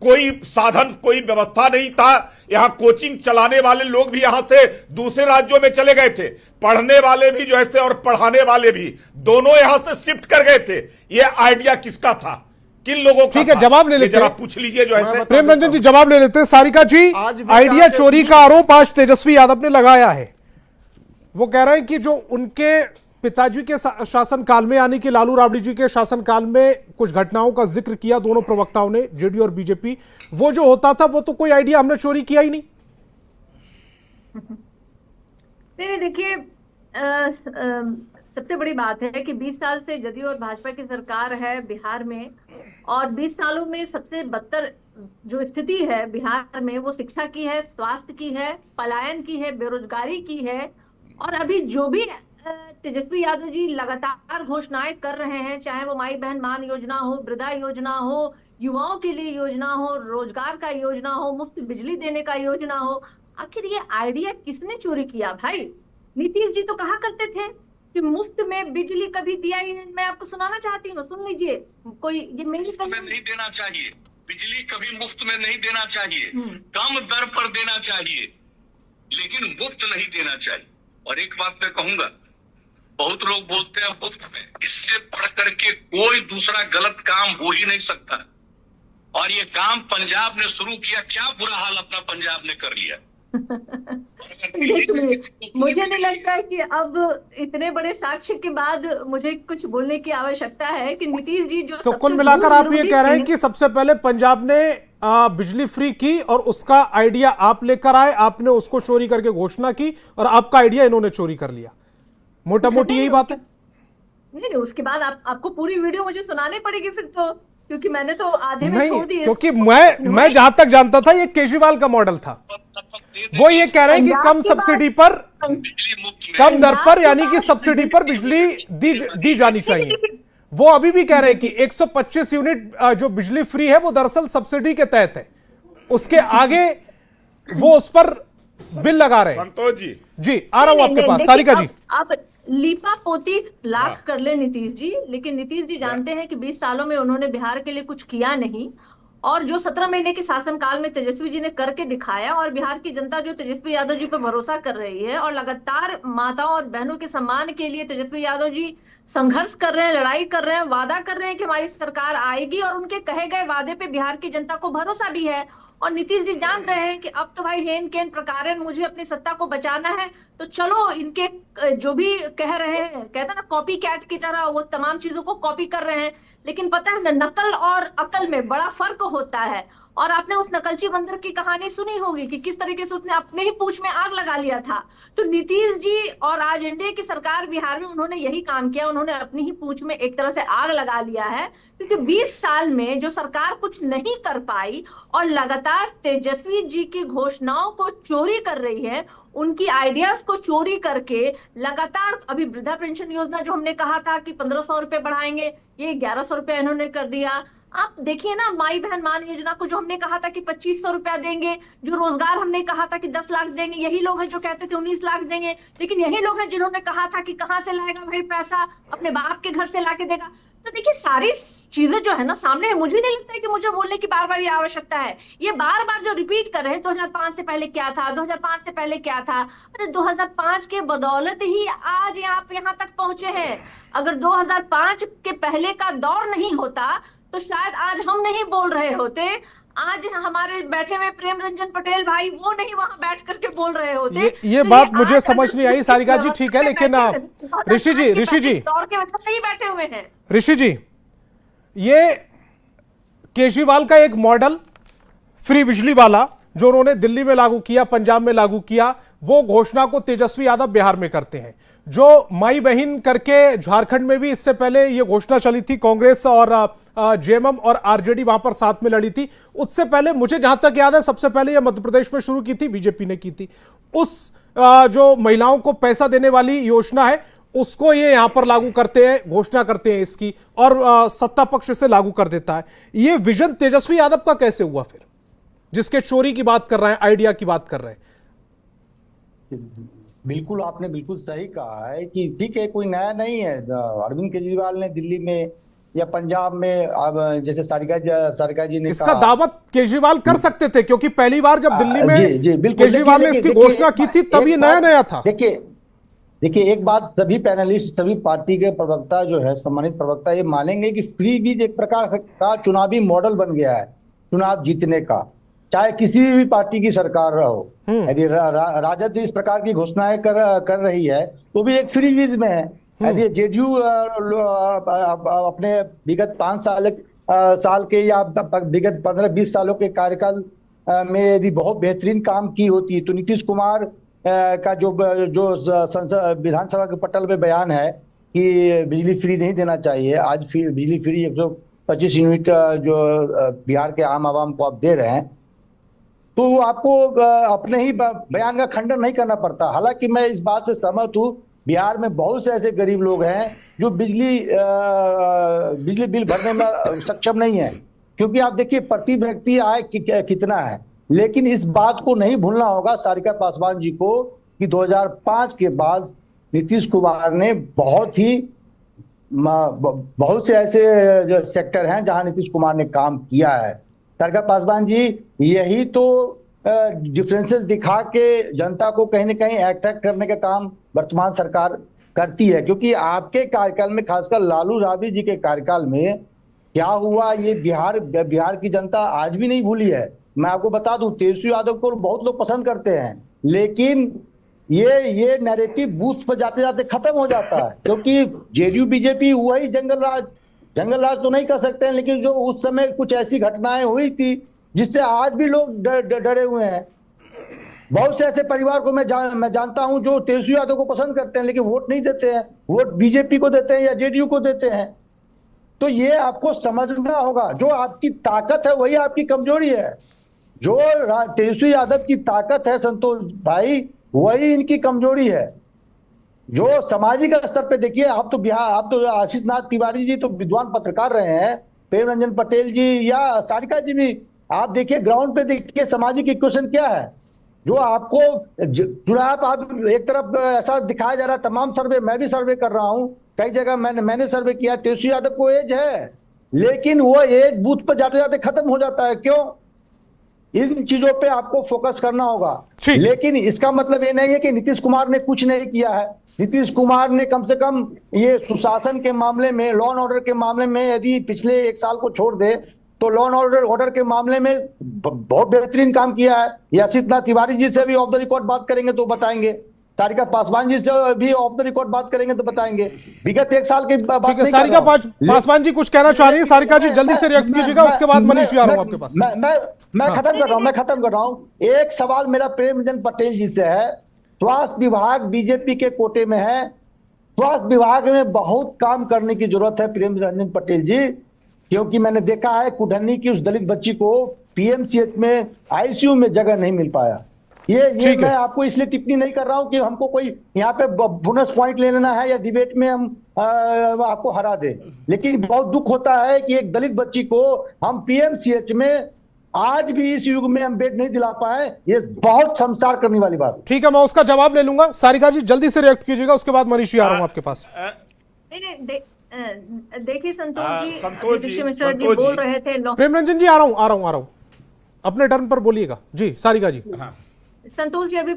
कोई साधन, कोई व्यवस्था नहीं था। यहाँ कोचिंग चलाने वाले लोग भी यहाँ से दूसरे राज्यों में चले गए थे, पढ़ने वाले भी जो ऐसे और पढ़ाने वाले भी दोनों यहाँ से शिफ्ट कर गए थे। ये आइडिया किसका था, किन लोगों का? ठीक है, जवाब ले लेते हैं, पूछ लीजिए जो है। प्रेम रंजन जी जवाब ले लेते हैं। सारिका जी, आइडिया चोरी का आरोप आज तेजस्वी यादव ने लगाया है। वो कह रहे हैं कि जो उनके पिताजी के शासनकाल में यानी कि लालू राबड़ी जी के शासनकाल में कुछ घटनाओं का जिक्र किया दोनों प्रवक्ताओं ने, जेडीयू और बीजेपी, वो जो होता था वो तो कोई आइडिया हमने चोरी किया ही नहीं। देखिए, सबसे बड़ी बात है कि 20 साल से जदयू और भाजपा की सरकार है बिहार में और 20 सालों में सबसे बदतर जो स्थिति है बिहार में वो शिक्षा की है, स्वास्थ्य की है, पलायन की है, बेरोजगारी की है। और अभी जो भी तेजस्वी यादव जी लगातार घोषणाएं कर रहे हैं, चाहे वो माई बहन मान योजना हो, वृद्धा योजना हो, युवाओं के लिए योजना हो, रोजगार का योजना हो, मुफ्त बिजली देने का योजना हो, आखिर ये आइडिया किसने चोरी किया भाई? नीतीश जी तो कहा करते थे कि मुफ्त में बिजली कभी दिया ही नहीं। मैं आपको सुनाना चाहती हूँ, सुन लीजिए। कोई ये मेरी नहीं देना चाहिए, बिजली कभी मुफ्त में नहीं देना चाहिए, कम दर पर देना चाहिए, लेकिन मुफ्त नहीं देना चाहिए। और एक बात मैं कहूंगा, बहुत लोग बोलते हैं मुफ्त में, इससे बढ़ करके कोई दूसरा गलत काम हो ही नहीं सकता। और ये काम पंजाब ने शुरू किया, क्या बुरा हाल अपना पंजाब ने कर लिया। देखिए, मुझे नहीं लगता कि अब इतने बड़े साक्ष्य के बाद मुझे कुछ बोलने की आवश्यकता है कि नीतीश जी जो तो कुल मिलाकर आप ये कह रहे हैं कि सबसे पहले पंजाब ने बिजली फ्री की और उसका आइडिया आप लेकर आए, आपने उसको चोरी करके घोषणा की और आपका आइडिया इन्होंने चोरी कर लिया। मोटा मोटी यही बात है। नहीं, उसके बाद आपको पूरी वीडियो मुझे सुनानी पड़ेगी फिर तो, क्योंकि मैंने तो आधे में छोड़ दी। क्योंकि मैं जहां तक जानता था ये केजरीवाल का मॉडल था। वो ये कह रहे हैं कि कम सब्सिडी पर, कम दर पर, यानी कि सब्सिडी पर बिजली दी जानी चाहिए। वो अभी भी कह रहे हैं कि 125 यूनिट जो बिजली फ्री है वो दरअसल सब्सिडी के तहत है, उसके आगे वो उस पर बिल लगा रहे हैं। संतोष जी आ रहा हूं आपके पास। सारिका जी, आप लीपा पोती लाख कर ले नीतीश जी, लेकिन नीतीश जी जानते हैं कि 20 सालों में उन्होंने बिहार के लिए कुछ किया नहीं। और जो 17 महीने के शासनकाल में तेजस्वी जी ने करके दिखाया, और बिहार की जनता जो तेजस्वी यादव जी पर भरोसा कर रही है और लगातार माताओं और बहनों के सम्मान के लिए तेजस्वी यादव जी संघर्ष कर रहे हैं, लड़ाई कर रहे हैं, वादा कर रहे हैं कि हमारी सरकार आएगी, और उनके कहे गए वादे पे बिहार की जनता को भरोसा भी है। और नीतीश जी जान रहे हैं कि अब तो भाई हेन केन प्रकारन मुझे अपनी सत्ता को बचाना है, तो चलो इनके जो भी कह रहे हैं, कहते हैं ना कॉपी कैट की तरह वो तमाम चीजों को कॉपी कर रहे हैं। लेकिन पता है ना, नकल और अकल में बड़ा फर्क होता है। और आपने उस नकलची बंदर की कहानी सुनी होगी कि किस तरीके से उसने अपने ही पूंछ में आग लगा लिया था। तो नीतीश जी और आज एनडीए की सरकार बिहार में उन्होंने यही काम किया, उन्होंने अपनी ही पूंछ में एक तरह से आग लगा लिया है। क्योंकि 20 साल में जो सरकार कुछ नहीं कर पाई और लगातार तेजस्वी जी की घोषणाओं को चोरी कर रही है, उनकी आइडियाज को चोरी करके लगातार, अभी वृद्धा पेंशन योजना जो हमने कहा था कि 1500 रुपए बढ़ाएंगे, ये 1100 रुपए इन्होंने कर दिया। आप देखिए ना, माई बहन मान योजना को जो हमने कहा था कि 2500 रुपया देंगे, जो रोजगार हमने कहा था कि 10 लाख देंगे, यही लोग हैं जो कहते थे 19 लाख देंगे। लेकिन यही लोग हैं जिन्होंने कहा था कि कहां से लाएगा भाई पैसा, अपने बाप के घर से लाके देगा। तो देखिए सारी चीजें जो है ना सामने है। मुझे नहीं लगता है कि मुझे बोलने की बार बार ये आवश्यकता है। ये बार बार जो रिपीट कर रहे हैं 2005 से पहले क्या था, 2005 से पहले क्या था, अरे 2005 के बदौलत ही आज आप यहाँ तक पहुंचे हैं। अगर 2005 के पहले का दौर नहीं होता तो शायद आज हम नहीं बोल रहे होते। आज हमारे बैठे हुए प्रेम रंजन पटेल भाई वो नहीं वहां बैठ करके बोल रहे होते। ये बात मुझे समझ नहीं आई सारिका जी, ठीक है, लेकिन ऋषि जी दौर के वजह से ही बैठे हुए हैं। ऋषि जी, ये केजरीवाल का एक मॉडल फ्री बिजली वाला जो उन्होंने दिल्ली में लागू किया, पंजाब में लागू किया, वो घोषणा को तेजस्वी यादव बिहार में करते हैं। जो माई बहन करके झारखंड में भी इससे पहले ये घोषणा चली थी, कांग्रेस और जेएमएम और आरजेडी वहां पर साथ में लड़ी थी। उससे पहले मुझे जहां तक याद है सबसे पहले ये मध्य प्रदेश में शुरू की थी, बीजेपी ने की थी। उस जो महिलाओं को पैसा देने वाली योजना है उसको ये यहां पर लागू करते हैं, घोषणा करते हैं इसकी, और सत्ता पक्ष इसे लागू कर देता है। ये विजन तेजस्वी यादव का कैसे हुआ फिर, जिसके चोरी की बात कर रहे हैं, आइडिया की बात कर रहे हैं? बिल्कुल, आपने बिल्कुल सही कहा है कि ठीक है, कोई नया नहीं है। अरविंद केजरीवाल ने दिल्ली में या पंजाब में, अब जैसे सारिका जी ने इसका दावत केजरीवाल कर सकते थे, क्योंकि पहली बार जब दिल्ली में केजरीवाल ने इसकी घोषणा की थी तब ये नया था। देखिए एक बात, सभी पैनलिस्ट, सभी पार्टी के प्रवक्ता जो है, सम्मानित प्रवक्ता, ये मानेंगे कि फ्री बीज एक प्रकार का चुनावी मॉडल बन गया है चुनाव जीतने का, चाहे किसी भी पार्टी की सरकार रहो। यदि राजद इस प्रकार की घोषणाएं कर रही है तो भी एक फ्री बीज में है। यदि जेडीयू अपने विगत 5 साल के या विगत 15-20 सालों के कार्यकाल में यदि बहुत बेहतरीन काम की होती तो नीतीश कुमार का जो विधानसभा के पटल में बयान है कि बिजली फ्री नहीं देना चाहिए, आज बिजली फ्री 125 यूनिट जो बिहार के आम आवाम को आप दे रहे हैं, तो आपको अपने ही बयान का खंडन नहीं करना पड़ता। हालांकि मैं इस बात से सहमत हूँ, बिहार में बहुत से ऐसे गरीब लोग हैं जो बिजली बिल भरने में सक्षम नहीं है, क्योंकि आप देखिए प्रति व्यक्ति आय कितना है। लेकिन इस बात को नहीं भूलना होगा सारिका पासवान जी को कि 2005 के बाद नीतीश कुमार ने बहुत से ऐसे जो सेक्टर हैं जहां नीतीश कुमार ने काम किया है। सारिका पासवान जी यही तो डिफरेंसेस दिखा के जनता को कहीं ना कहीं अट्रैक्ट करने का काम वर्तमान सरकार करती है, क्योंकि आपके कार्यकाल में, खासकर लालू राबड़ी जी के कार्यकाल में क्या हुआ, ये बिहार की जनता आज भी नहीं भूली है। मैं आपको बता दूं, तेजस्वी यादव को बहुत लोग पसंद करते हैं, लेकिन ये नैरेटिव बूथ पर जाते जाते खत्म हो जाता है, क्योंकि जेडीयू बीजेपी वही जंगल राज तो नहीं कर सकते हैं, लेकिन जो उस समय कुछ ऐसी घटनाएं हुई थी जिससे आज भी लोग डरे हुए हैं। बहुत से ऐसे परिवार को मैं जानता हूं जो तेजस्वी यादव को पसंद करते हैं लेकिन वोट नहीं देते हैं, वोट बीजेपी को देते हैं या जेडीयू को देते हैं। तो ये आपको समझना होगा, जो आपकी ताकत है वही आपकी कमजोरी है। जो तेजस्वी यादव की ताकत है संतोष भाई, वही इनकी कमजोरी है। जो सामाजिक स्तर पे देखिए, आप तो आशीष नाथ तिवारी जी तो विद्वान पत्रकार रहे हैं, प्रेम रंजन पटेल जी या सारिका जी भी, आप देखिए ग्राउंड पे देखिए सामाजिक इक्वेशन क्या है। जो आपको चुनाव, आप एक तरफ ऐसा दिखाया जा रहा है, तमाम सर्वे, मैं भी सर्वे कर रहा हूं, कई जगह मैंने सर्वे किया, तेजस्वी यादव को एज है, लेकिन वो एज बूथ पर जाते जाते खत्म हो जाता है। क्यों? इन चीजों पे आपको फोकस करना होगा। लेकिन इसका मतलब ये नहीं है कि नीतीश कुमार ने कुछ नहीं किया है। नीतीश कुमार ने कम से कम ये सुशासन के मामले में, लॉ एंड ऑर्डर के मामले में, यदि पिछले 1 साल को छोड़ दे तो लॉ एंड ऑर्डर के मामले में बहुत बेहतरीन काम किया है। या असित तिवारी जी से भी ऑफ द रिकॉर्ड बात करेंगे तो बताएंगे, सारिका पासवान जी से भी ऑफ द रिकॉर्ड बात करेंगे तो बताएंगे। विगत 1 साल की बात ठीक है, सारिका पासवान जी कुछ कहना चाह रही है। सारिका जी जल्दी से रिएक्ट कीजिएगा, उसके बाद मनीष आ रहा हूं आपके पास। मैं खत्म कर रहा हूं। एक सवाल मेरा प्रेम रंजन पटेल जी से है। स्वास्थ्य विभाग बीजेपी के कोटे में है, स्वास्थ्य विभाग में बहुत काम करने की जरूरत है प्रेम रंजन पटेल जी, क्योंकि मैंने देखा है कुढ़नी की उस दलित बच्ची को पीएमसीएच में आईसीयू में जगह नहीं मिल पाया। ये मैं आपको इसलिए टिप्पणी नहीं कर रहा हूं कि हमको कोई यहाँ पे बोनस पॉइंट ले लेना है या डिबेट में हम आपको हरा दे, लेकिन बहुत दुख होता है कि एक दलित बच्ची को हम पीएमसीएच में आज भी इस युग में हम बेड नहीं दिला पाए। ये बहुत शर्मसार करने वाली बात है। ठीक है, मैं उसका जवाब ले लूंगा। सारिका जी जल्दी से रिएक्ट कीजिएगा, उसके बाद मनीष आ रहा हूं आपके पास। देखिए संतोष जी मिश्रा जी बोल रहे थे। प्रेम रंजन जी आ रहा हूं, अपने टर्न पर बोलिएगा जी। सारिका जी। संतोष जी अभी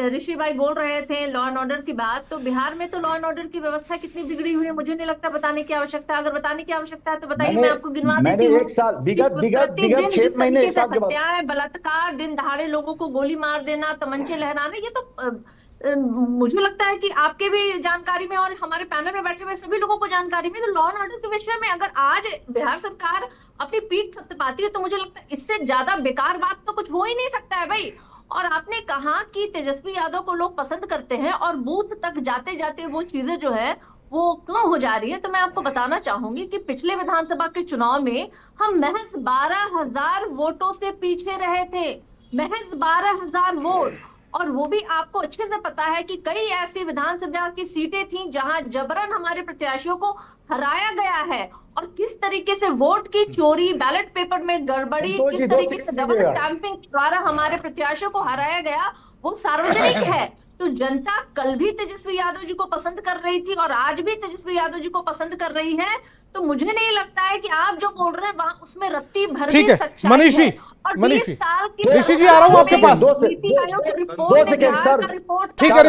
ऋषि भाई बोल रहे थे लॉ एंड ऑर्डर की बात, तो बिहार में तो लॉ एंड ऑर्डर की व्यवस्था कितनी बिगड़ी हुई है मुझे नहीं लगता बताने की आवश्यकता। अगर बताने की आवश्यकता है तो बताइए, मैं आपको गिनवा देती हूँ। 1 साल विगत 6 महीने हत्याएं, बलात्कार, दिन दहाड़े लोगों को गोली मार देना, तमंचे लहराने, ये तो मुझे लगता है कि आपके भी जानकारी में और हमारे पैनल में बैठे हुए सभी लोगों को जानकारी में। तो लॉ एंड ऑर्डर के विषय में अगर आज बिहार सरकार अपनी पीठ थपथपाती है तो मुझे लगता है इससे ज्यादा बेकार बात तो कुछ हो ही नहीं सकता है भाई। और आपने कहा कि तेजस्वी यादव को लोग पसंद करते हैं और बूथ तक जाते जाते वो चीजें जो है वो कम हो जा रही है, तो मैं आपको बताना चाहूंगी कि पिछले विधानसभा के चुनाव में हम महज 12,000 वोटों से पीछे रहे थे, महज 12,000 वोट। और वो भी आपको अच्छे से पता है कि कई ऐसी विधानसभा की सीटें थी जहां जबरन हमारे प्रत्याशियों को हराया गया है। और किस तरीके से वोट की चोरी, बैलेट पेपर में गड़बड़ी, किस तरीके से डबल स्टैंपिंग द्वारा हमारे प्रत्याशियों को हराया गया, वो सार्वजनिक है। तो जनता कल भी तेजस्वी यादव जी को पसंद कर रही थी और आज भी तेजस्वी यादव जी को पसंद कर रही है। तो मुझे नहीं लगता है कि आप जो बोल रहे हैं वहां उसमें रत्ती भर भी सच्चाई है। मनीष ऋषि जी आ रहा हूं आपके पास। ठीक है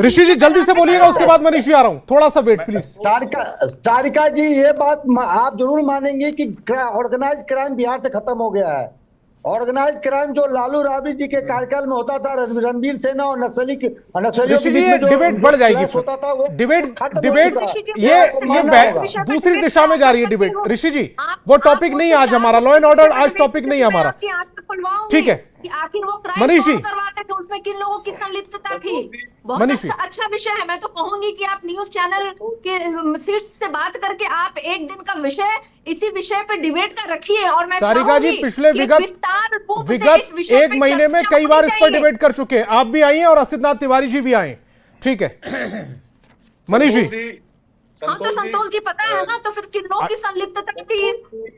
ऋषि जी जल्दी से बोलिएगा, उसके बाद मनीष आ रहा हूं, थोड़ा सा वेट प्लीज। सारिका जी ये बात आप जरूर मानेंगे कि ऑर्गेनाइज क्राइम बिहार से खत्म हो गया है। ऑर्गेनाइज क्राइम जो लालू राबड़ी जी के कार्यकाल में होता था, रणबीर सेना और नक्सलियों के बीच में जो डिबेट बढ़ जाएगी, होता था वो डिबेट ये दूसरी दिशा में जा रही है डिबेट। ऋषि जी वो टॉपिक नहीं आज हमारा, लॉ एंड ऑर्डर आज टॉपिक नहीं हमारा, ठीक है। आखिर वो मनीष जी करवाते थे उसमें किन लोगों की संलिप्तता थी, बहुत अच्छा विषय है। मैं तो कहूंगी कि आप न्यूज चैनल के शीर्ष से बात करके आप एक दिन का विषय इसी विषय पर डिबेट का रखिए। और मैं सारिका जी पिछले विगत 1 महीने में कई बार इस पर डिबेट कर चुके हैं, आप भी आई हैं और असित तिवारी जी भी आए, ठीक है। मनीष जी हाँ तो संतोष जी पता है ना, तो फिर किन लोगों की संलिप्तता थी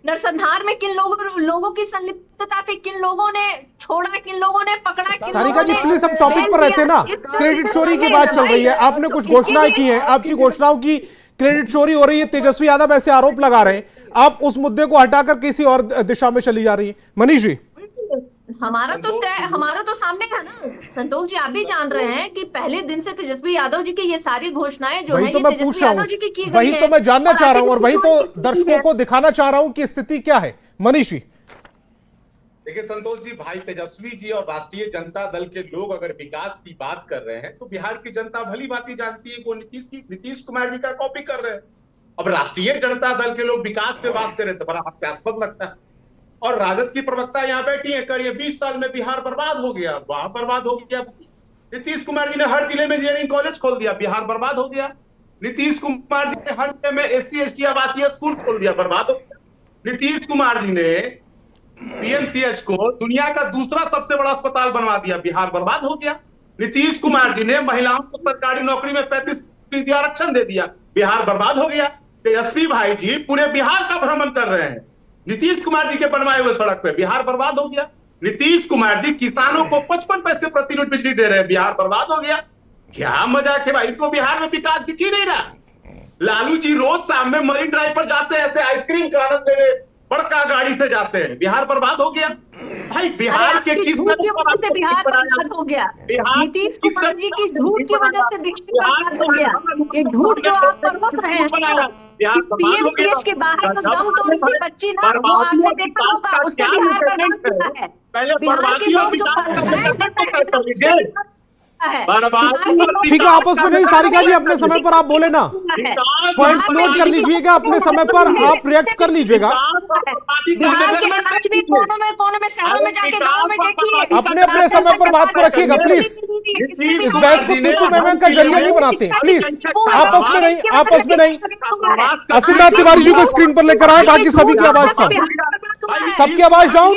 नरसंहार में, किन लोगों की संलिप्तता थी, किन लोगों ने छोड़ा, किन लोगों ने पकड़ा, किन सारिका जी प्लीज हम टॉपिक पर रहते ना। क्रेडिट चोरी की बात चल रही है, आपने कुछ घोषणाएं की हैं, आपकी घोषणाओं की क्रेडिट चोरी हो रही है, तेजस्वी यादव ऐसे आरोप लगा रहे हैं, आप उस मुद्दे को हटाकर किसी और दिशा में चली जा रही है। मनीष जी हमारा तो सामने है ना संतोष जी, आप भी जान रहे हैं कि पहले दिन से तेजस्वी यादव जी की ये सारी घोषणाएं जो है ये तेजस्वी यादव जी की गई वही तो मैं जानना चाह रहा हूं और वही तो दर्शकों को दिखाना चाह रहा हूं कि स्थिति क्या है। मनीष जी देखिए संतोष जी, भाई तेजस्वी जी और राष्ट्रीय जनता दल के लोग अगर विकास की बात कर रहे हैं तो बिहार की जनता भली भांति जानती है कि वो नीतीश कुमार जी का कॉपी कर रहे हैं। अब राष्ट्रीय जनता दल के लोग विकास पे बात कर रहे तो बड़ा हास्यास्पद लगता है। और राजद की प्रवक्ता यहाँ बैठी है, करिए 20 साल में बिहार बर्बाद हो गया, वहां बर्बाद हो गया। नीतीश कुमार जी ने हर जिले में इंजीनियरिंग कॉलेज खोल दिया, बिहार बर्बाद हो गया। नीतीश कुमार जी ने हर जिले में SC/ST आवासीय स्कूल खोल दिया, बर्बाद हो गया। नीतीश कुमार जी ने पीएमसीएच को दुनिया का दूसरा सबसे बड़ा अस्पताल बनवा दिया, बिहार बर्बाद हो गया। नीतीश कुमार जी ने महिलाओं को सरकारी नौकरी में 35% आरक्षण दे दिया, बिहार बर्बाद हो गया। तेजस्वी भाई जी पूरे बिहार का भ्रमण कर रहे हैं, नीतीश कुमार जी के बनवाए हुए सड़क पे, बिहार बर्बाद हो गया। नीतीश कुमार जी किसानों को 55 पैसे प्रति यूनिट बिजली दे रहे हैं, बिहार बर्बाद हो गया। क्या मजाक है भाई, इनको बिहार में विकास दिख ही नहीं रहा। लालू जी रोज शाम में मरीन ड्राइव पर जाते हैं, ऐसे आइसक्रीम का आनंद लेने बड़का गाड़ी से जाते हैं, बिहार बर्बाद हो गया। भाई बिहार के किस वजह से बिहार बर्बाद हो गया? नीतीश कुमार जी की झूठ की वजह से बिहार बर्बाद हो गया। ये झूठ जो आप परवस रहे हैं बिहार पीएमसीएच के बाहर जो दम तोड़ की बच्ची ना, वो आपने देखा होगा, उसने बिहार का नाम सुना है। बिहार के लोग जो ठीक है, आपस में नहीं। सारिका जी अपने समय पर आप बोले ना, पॉइंट्स नोट कर लीजिएगा, अपने समय पर आप रिएक्ट कर लीजिएगा। बिहार के आज भी कोनों में शहरों में जाके गाँव में देखिए, अपने अपने समय पर बात को रखिएगा प्लीज। इस बहस को तू मैं का जरिया नहीं बनाते प्लीज, आपस में नहीं, आपस में नहीं। असितनाथ तिवारी जी को स्क्रीन पर लेकर आए, बाकी सभी की आवाज कम, सबकी आवाज डाउन।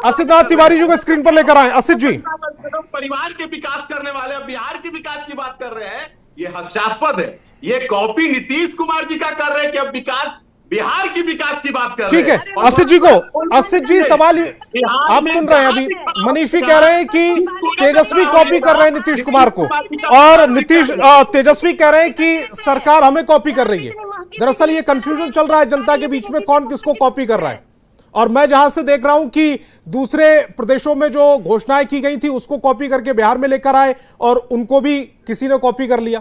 असितनाथ तिवारी जी को स्क्रीन पर लेकर आए। असित जी, परिवार के विकास करने वाले बिहार के विकास की बात कर रहे हैं, ये हास्यास्पद है। ये कॉपी नीतीश कुमार जी का कर रहे हैं कि अब विकास, बिहार की विकास की बात कर रहे हैं। ठीक है असित जी को, असित जी सवाल आप सुन रहे हैं। अभी मनीष जी कह रहे हैं कि तेजस्वी कॉपी कर रहे हैं नीतीश कुमार को, और तेजस्वी कह रहे हैं कि सरकार हमें कॉपी कर रही है। दरअसल ये कंफ्यूजन चल रहा है जनता के बीच में, कौन किसको कॉपी कर रहा है। और मैं जहां से देख रहा हूं कि दूसरे प्रदेशों में जो घोषणाएं की गई थी उसको कॉपी करके बिहार में लेकर आए, और उनको भी किसी ने कॉपी कर लिया।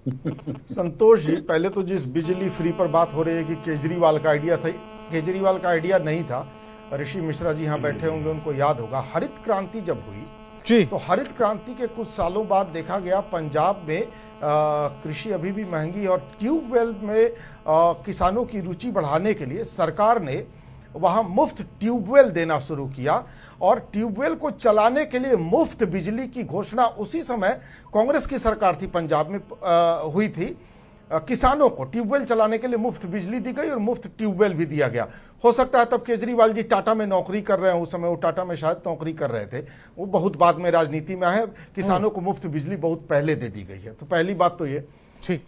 संतोष जी, पहले तो जिस बिजली फ्री पर बात हो रही है कि केजरीवाल का आइडिया था, केजरीवाल का आइडिया नहीं था। ऋषि मिश्रा जी यहाँ बैठे होंगे, उनको याद होगा हरित क्रांति जब हुई जी, तो हरित क्रांति के कुछ सालों बाद देखा गया पंजाब में कृषि अभी भी महंगी, और ट्यूबवेल में किसानों की रुचि बढ़ाने के लिए सरकार ने वहां मुफ्त ट्यूबवेल देना शुरू किया, और ट्यूबवेल को चलाने के लिए मुफ्त बिजली की घोषणा उसी समय कांग्रेस की सरकार थी पंजाब में हुई थी। किसानों को ट्यूबवेल चलाने के लिए मुफ्त बिजली दी गई और मुफ्त ट्यूबवेल भी दिया गया। हो सकता है तब केजरीवाल जी टाटा में नौकरी कर रहे हैं, उस समय वो टाटा में शायद नौकरी कर रहे थे, वो बहुत बाद में राजनीति में आए। किसानों को मुफ्त बिजली बहुत पहले दे दी गई है। तो पहली बात तो ये।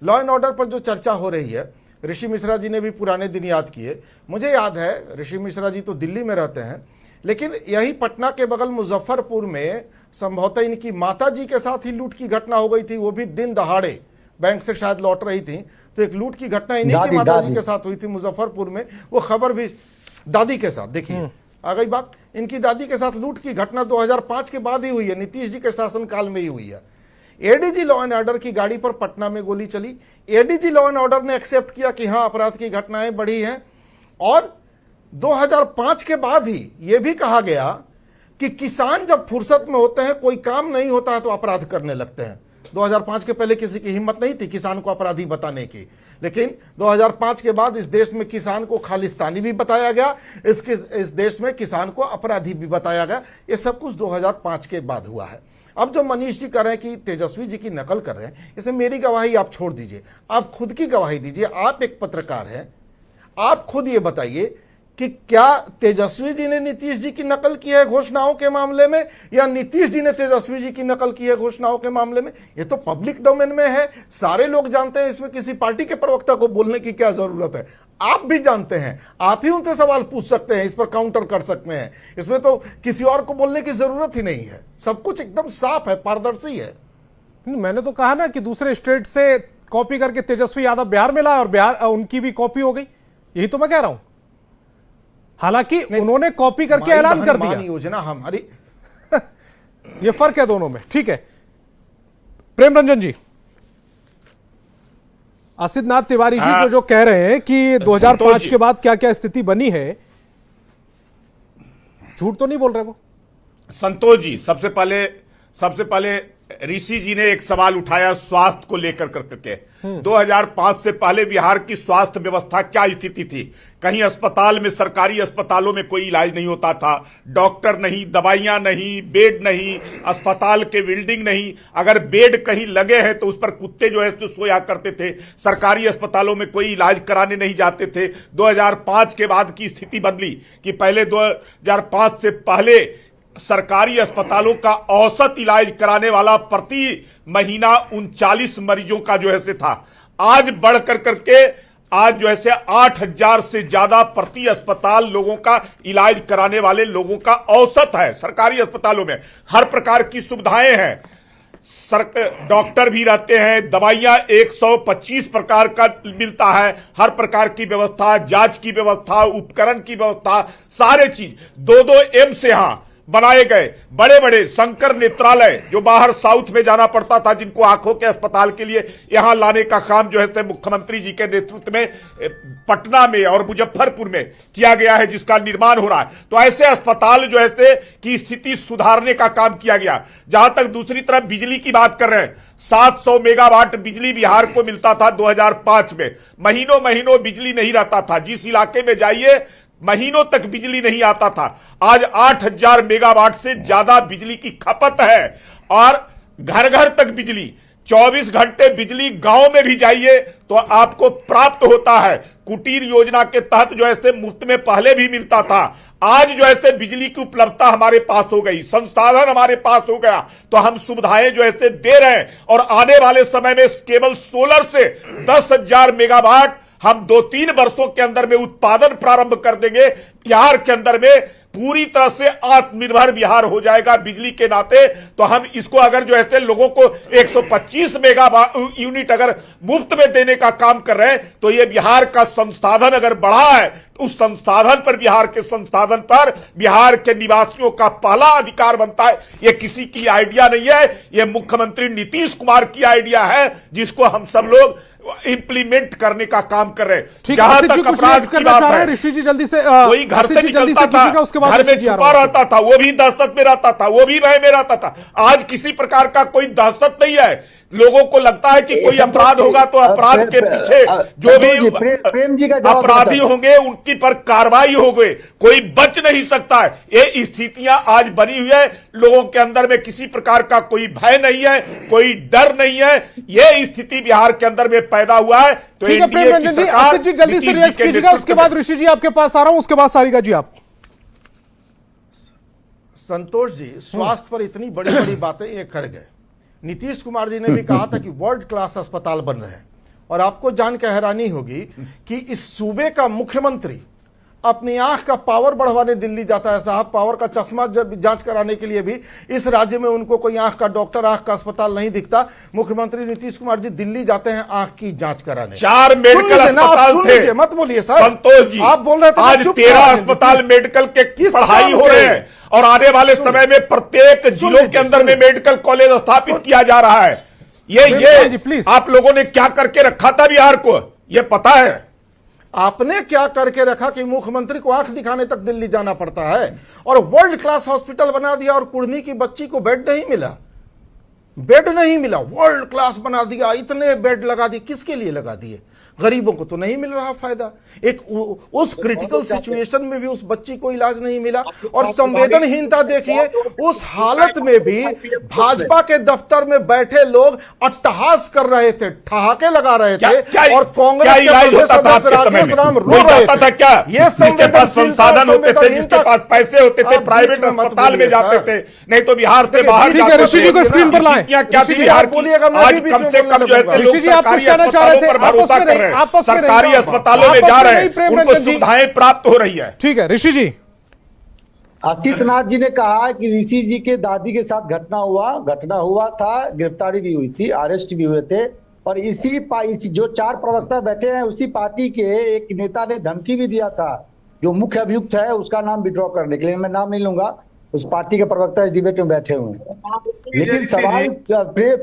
लॉ एंड ऑर्डर पर जो चर्चा हो रही है, ऋषि मिश्रा जी ने भी पुराने दिन याद किए। मुझे याद है, ऋषि मिश्रा जी तो दिल्ली में रहते हैं, लेकिन यही पटना के बगल मुजफ्फरपुर में संभवतः इनकी माता जी के साथ ही लूट की घटना हो गई थी। वो भी दिन दहाड़े बैंक से शायद लौट रही थी, तो एक लूट की घटना इन्हीं की माता जी के साथ हुई थी मुजफ्फरपुर में। वो खबर भी दादी के साथ, देखिए आ गई बात, इनकी दादी के साथ लूट की घटना 2005 के बाद ही हुई है, नीतीश जी के शासनकाल में ही हुई है। एडीजी लॉ एंड ऑर्डर की गाड़ी पर पटना में गोली चली। एडीजी लॉ एंड ऑर्डर ने एक्सेप्ट किया कि हाँ अपराध की घटनाएं बढ़ी हैं, और 2005 के बाद ही यह भी कहा गया कि किसान जब फुर्सत में होते हैं, कोई काम नहीं होता है तो अपराध करने लगते हैं। 2005 के पहले किसी की हिम्मत नहीं थी किसान को अपराधी बताने की, लेकिन 2005 के बाद इस देश में किसान को खालिस्तानी भी बताया गया, इस देश में किसान को अपराधी भी बताया गया। ये सब कुछ 2005 के बाद हुआ है। अब जो मनीष जी कर रहे हैं कि तेजस्वी जी की नकल कर रहे हैं, इसमें मेरी गवाही आप छोड़ दीजिए, आप खुद की गवाही दीजिए। आप एक पत्रकार हैं, आप खुद ये बताइए कि क्या तेजस्वी जी ने नीतीश जी की नकल की है घोषणाओं के मामले में, या नीतीश जी ने तेजस्वी जी की नकल की है घोषणाओं के मामले में? ये तो पब्लिक डोमेन में है, सारे लोग जानते हैं, इसमें किसी पार्टी के प्रवक्ता को बोलने की क्या जरूरत है। आप भी जानते हैं, आप ही उनसे सवाल पूछ सकते हैं, इस पर काउंटर कर सकते हैं, इसमें तो किसी और को बोलने की जरूरत ही नहीं है। सब कुछ एकदम साफ है, पारदर्शी है। मैंने तो कहा ना कि दूसरे स्टेट से कॉपी करके तेजस्वी यादव बिहार में लाया और बिहार उनकी भी कॉपी हो गई, यही तो मैं कह रहा हूं। हालांकि उन्होंने कॉपी करके ऐलान कर दिया योजना हमारी ये फर्क है दोनों में। ठीक है प्रेम रंजन जी, असितनाथ तिवारी जी जो कह रहे हैं कि 2005 के बाद क्या क्या स्थिति बनी है, झूठ तो नहीं बोल रहे वो? संतोष जी, सबसे पहले ऋषि जी ने एक सवाल उठाया स्वास्थ्य को लेकर करके। 2005 से पहले बिहार की स्वास्थ्य व्यवस्था क्या स्थिति थी? कहीं अस्पताल में, सरकारी अस्पतालों में कोई इलाज नहीं होता था, डॉक्टर नहीं, दवाइयां नहीं, बेड नहीं, अस्पताल के बिल्डिंग नहीं। अगर बेड कहीं लगे हैं तो उस पर कुत्ते जो है तो सोया करते थे। सरकारी अस्पतालों में कोई इलाज कराने नहीं जाते थे। 2005 के बाद की स्थिति बदली कि पहले 2005 से पहले सरकारी अस्पतालों का औसत इलाज कराने वाला प्रति महीना 39 मरीजों का जो है से था। आज बढ़कर करके आज जो है से 8000 से ज्यादा प्रति अस्पताल लोगों का इलाज कराने वाले लोगों का औसत है। सरकारी अस्पतालों में हर प्रकार की सुविधाएं हैं, डॉक्टर भी रहते हैं, दवाइयां 125 प्रकार का मिलता है, हर प्रकार की व्यवस्था, जांच की व्यवस्था, उपकरण की व्यवस्था, सारे चीज 2-2 एम्स यहाँ बनाए गए बड़े बड़े शंकर नेत्रालय जो बाहर साउथ में जाना पड़ता था, जिनको आंखों के अस्पताल के लिए यहां लाने का काम जो है मुख्यमंत्री जी के नेतृत्व में पटना में और मुजफ्फरपुर में किया गया है, जिसका निर्माण हो रहा है। तो ऐसे अस्पताल जो है की स्थिति सुधारने का काम किया गया। जहां तक दूसरी तरफ बिजली की बात कर रहे हैं, 700 मेगावाट बिजली बिहार को मिलता था 2005 में। महीनों महीनों बिजली नहीं रहता था, जिस इलाके में जाइए महीनों तक बिजली नहीं आता था। आज 8000 मेगावाट से ज्यादा बिजली की खपत है और घर घर तक बिजली, 24 घंटे बिजली गांव में भी जाइए तो आपको प्राप्त होता है। कुटीर योजना के तहत जो है मुफ्त में पहले भी मिलता था, आज जो है बिजली की उपलब्धता हमारे पास हो गई, संसाधन हमारे पास हो गया, तो हम सुविधाएं जो है दे रहे हैं। और आने वाले समय में केवल सोलर से 10,000 मेगावाट हम 2-3 वर्षों के अंदर में उत्पादन प्रारंभ कर देंगे। बिहार के अंदर में पूरी तरह से आत्मनिर्भर बिहार हो जाएगा बिजली के नाते। तो हम इसको अगर जो है लोगों को 125 मेगावाट यूनिट अगर मुफ्त में देने का काम कर रहे हैं, तो ये बिहार का संसाधन अगर बढ़ा है तो उस संसाधन पर, बिहार के संसाधन पर बिहार के निवासियों का पहला अधिकार बनता है। ये किसी की आइडिया नहीं है, ये मुख्यमंत्री नीतीश कुमार की आइडिया है, जिसको हम सब लोग इंप्लीमेंट करने का काम कर रहे हैं। जहां तक अपराध की बात है, ऋषि जी जल्दी से कोई घर से निकलता था, उसके बाद घर में छुपा रहता था, वो भी दहशत में रहता था, वो भी भय में रहता था। आज किसी प्रकार का कोई दहशत नहीं है। लोगों को लगता है कि कोई अपराध होगा तो अपराध के पीछे जो भी प्रेम जी का अपराधी होंगे उनकी पर कार्रवाई हो गई, कोई बच नहीं सकता है। ये स्थितियां आज बनी हुई है, लोगों के अंदर में किसी प्रकार का कोई भय नहीं है, कोई डर नहीं है। ये स्थिति बिहार के अंदर में पैदा हुआ है। तो ठीक है प्रेम रंजन जी, आसिफ जी जल्दी से रिएक्ट कीजिएगा, उसके बाद ऋषि जी आपके पास आ रहा हूं, उसके बाद सारिका जी आप। संतोष जी, स्वास्थ्य पर इतनी बड़ी बड़ी बातें ये कर गए। नीतीश कुमार जी ने भी कहा था कि वर्ल्ड क्लास अस्पताल बन रहे हैं, और आपको जान के हैरानी होगी कि इस सूबे का मुख्यमंत्री अपनी आंख का पावर बढ़वाने दिल्ली जाता है। साहब, पावर का चश्मा जांच कराने के लिए भी इस राज्य में उनको कोई आंख का डॉक्टर, आंख का अस्पताल नहीं दिखता। मुख्यमंत्री नीतीश कुमार जी दिल्ली जाते हैं आंख की जांच कराने। 4 मेडिकल अस्पताल थे, मत बोलिए सर। संतोष जी, आप बोल रहे थे, आज 13 अस्पताल मेडिकल के पढ़ाई हो रहे हैं, और आने वाले समय में प्रत्येक जिलों के अंदर में मेडिकल कॉलेज स्थापित किया जा रहा है। ये आप लोगों ने क्या करके रखा था बिहार को, ये पता है? आपने क्या करके रखा कि मुख्यमंत्री को आंख दिखाने तक दिल्ली जाना पड़ता है, और वर्ल्ड क्लास हॉस्पिटल बना दिया, और कुर्नी की बच्ची को बेड नहीं मिला, बेड नहीं मिला, वर्ल्ड क्लास बना दिया, इतने बेड लगा दिए। किसके लिए लगा दिए? गरीबों को तो नहीं मिल रहा फायदा। एक उस क्रिटिकल सिचुएशन में भी उस बच्ची को इलाज नहीं मिला, और संवेदनहीनता देखिए। उस हालत में भी भाजपा के दफ्तर में बैठे लोग अट्टहास कर रहे थे, ठहाके लगा रहे थे, और कांग्रेस के राजेश राम रो रहे थे। क्या ये जिसके पास संसाधन होते थे, जिसके पास पैसे होते थे, प्राइवेट अस्पताल में जाते थे, नहीं तो बिहार से बाहर। ऋषि जी को स्क्रीन पर लाएं। क्या बिहार बोलिएगा, आज कम से कम जो है ऋषि जी आप कुछ कहना चाह रहे थे, भरोसा कर रहे हैं, सरकारी अस्पतालों में जा रहे हैं, उनको सुविधाएं प्राप्त हो रही है। ठीक है ऋषि जी। आशीष नाथ जी ने कहा कि ऋषि जी के दादी के साथ घटना हुआ था, गिरफ्तारी भी हुई थी, अरेस्ट भी हुए थे, और इसी जो 4 प्रवक्ता बैठे हैं उसी पार्टी के एक नेता ने धमकी भी दिया था, जो मुख्य अभियुक्त है उसका नाम विड्रॉ करने के लिए। मैं नाम नहीं लूंगा, उस पार्टी के प्रवक्ता इस डिबेट में बैठे हुए हैं। लेकिन सवाल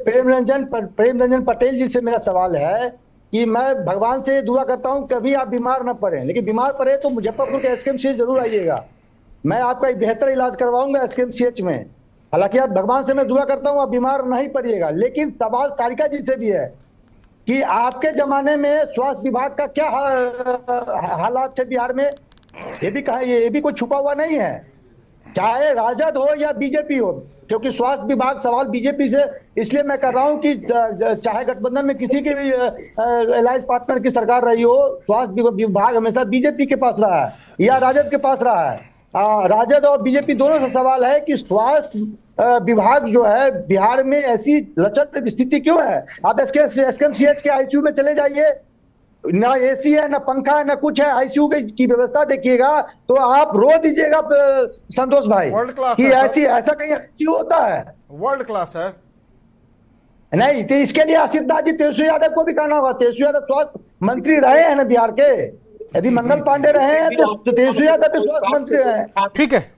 प्रेम रंजन पटेल जी से मेरा सवाल है कि मैं भगवान से दुआ करता हूं कभी आप बीमार न पड़े, लेकिन बीमार पड़े तो मुजफ्फरपुर के एसकेएमसीएच जरूर आइएगा, मैं आपका एक बेहतर इलाज करवाऊंगा एसकेएमसीएच में। हालांकि आप भगवान से मैं दुआ करता हूं आप बीमार नहीं पड़िएगा। लेकिन सवाल सारिका जी से भी है कि आपके जमाने में स्वास्थ्य विभाग का क्या हालात थे बिहार में, ये भी कहा, ये भी कोई छुपा हुआ नहीं है, चाहे राजद हो या बीजेपी हो, क्योंकि स्वास्थ्य विभाग, सवाल बीजेपी से इसलिए मैं कर रहा हूं कि चाहे गठबंधन में किसी के भी अलायंस पार्टनर की सरकार रही हो, स्वास्थ्य विभाग हमेशा बीजेपी के पास रहा है या राजद के पास रहा है। राजद और बीजेपी दोनों से सवाल है कि स्वास्थ्य विभाग जो है बिहार में ऐसी लचर स्थिति क्यों है। आप एसकेएमसीएच के आईसीयू में चले जाइए, ना एसी है, ना पंखा है, ना कुछ है, आईसीयू की व्यवस्था देखिएगा तो आप रो दीजिएगा संतोष भाई, वर्ल्ड क्लास कि ऐसा कहीं क्यों होता है? वर्ल्ड क्लास है नहीं, तो इसके लिए आशीष नाथ जी तेजस्वी यादव को भी कहना होगा। तेजस्वी यादव स्वास्थ्य मंत्री रहे हैं ना बिहार के, यदि मंगल पांडे रहे हैं तो तेजस्वी यादव भी स्वास्थ्य मंत्री रहे हैं। ठीक है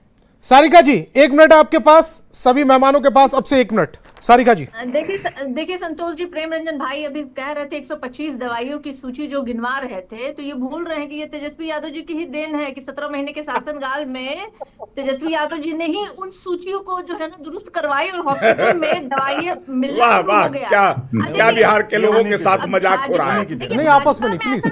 सारिका जी 1 मिनट आपके पास, सभी मेहमानों के पास अब से 1 मिनट। सारिका जी देखिए संतोष जी, प्रेम रंजन भाई अभी कह रहे थे 125 दवाइयों की सूची जो गिनवा रहे थे, तो ये भूल रहे हैं कि ये तेजस्वी यादव जी की ही देन है कि 17 महीने के शासनकाल में तेजस्वी यादव जी ने ही उन सूचियों को जो है ना दुरुस्त करवाई और हॉस्पिटल में दवाइयां मिलना वाह शुरू वाह, हो गया। क्या बिहार के लोगों के साथ मजाक हो रहा है। नहीं, आपस में नहीं, प्लीज।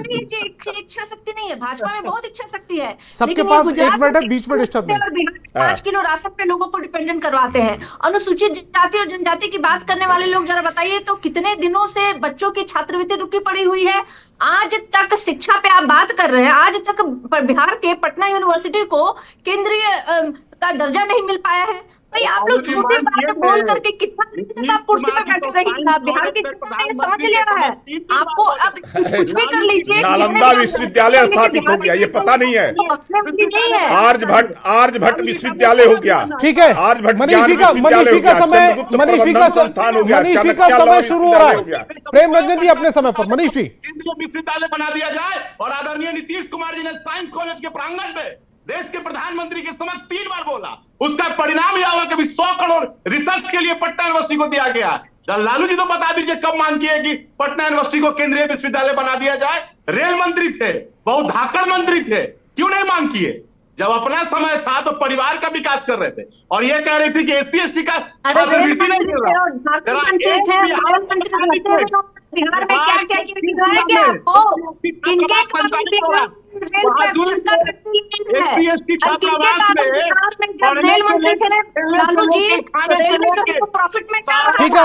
इच्छा शक्ति नहीं है, भाजपा में बहुत इच्छा शक्ति है, सबके पास 1 मिनट है, बीच में डिस्टर्ब नहीं। 5 किलो राशन पे लोगों को डिपेंडेंट करवाते हैं। अनुसूचित जाति और जनजाति की बात करने वाले लोग जरा बताइए तो कितने दिनों से बच्चों की छात्रवृत्ति रुकी पड़ी हुई है? आज तक शिक्षा पे आप बात कर रहे हैं, आज तक बिहार के पटना यूनिवर्सिटी को केंद्रीय का दर्जा नहीं मिल पाया है। भाई आप लोग छोटी बात बोल करके कितना आप कुर्सी पे बैठे रहिएगा। बिहार की जनता ने समझ लिया है, आपको अब कुछ भी कर लीजिए। नालंदा विश्वविद्यालय स्थापित हो गया, ये पता नहीं है। आर्यभट्ट विश्वविद्यालय हो गया। ठीक है, मनीषी का समय शुरू हो रहा है। प्रेम रंजन जी अपने समय पर। मनीषी, विश्वविद्यालय बना दिया जाए और आदरणीय नीतीश कुमार जी ने साइंस कॉलेज के प्रांगण में देश के प्रधानमंत्री के समक्ष 3 बार बोला, उसका परिणाम यह हुआ कि 100 करोड़ रिसर्च के लिए पटना यूनिवर्सिटी को दिया गया। लालू जी तो बता दीजिए कब मांग की है कि पटना यूनिवर्सिटी को केंद्रीय विश्वविद्यालय बना दिया जाए? रेल मंत्री थे, बहुत धाकड़ मंत्री थे, क्यों नहीं मांग किए? जब अपना समय था तो परिवार का विकास कर रहे थे और ये कह रही थी कि SC/ST का छात्रवृत्ति नहीं मिल रहा। बिहार में क्या क्या दिखाएंगे आपको? किनके SC/ST छात्रावास में रेल मंत्री थे लालू जी, रेलवे को प्रॉफिट में जा रहा है। ठीक है,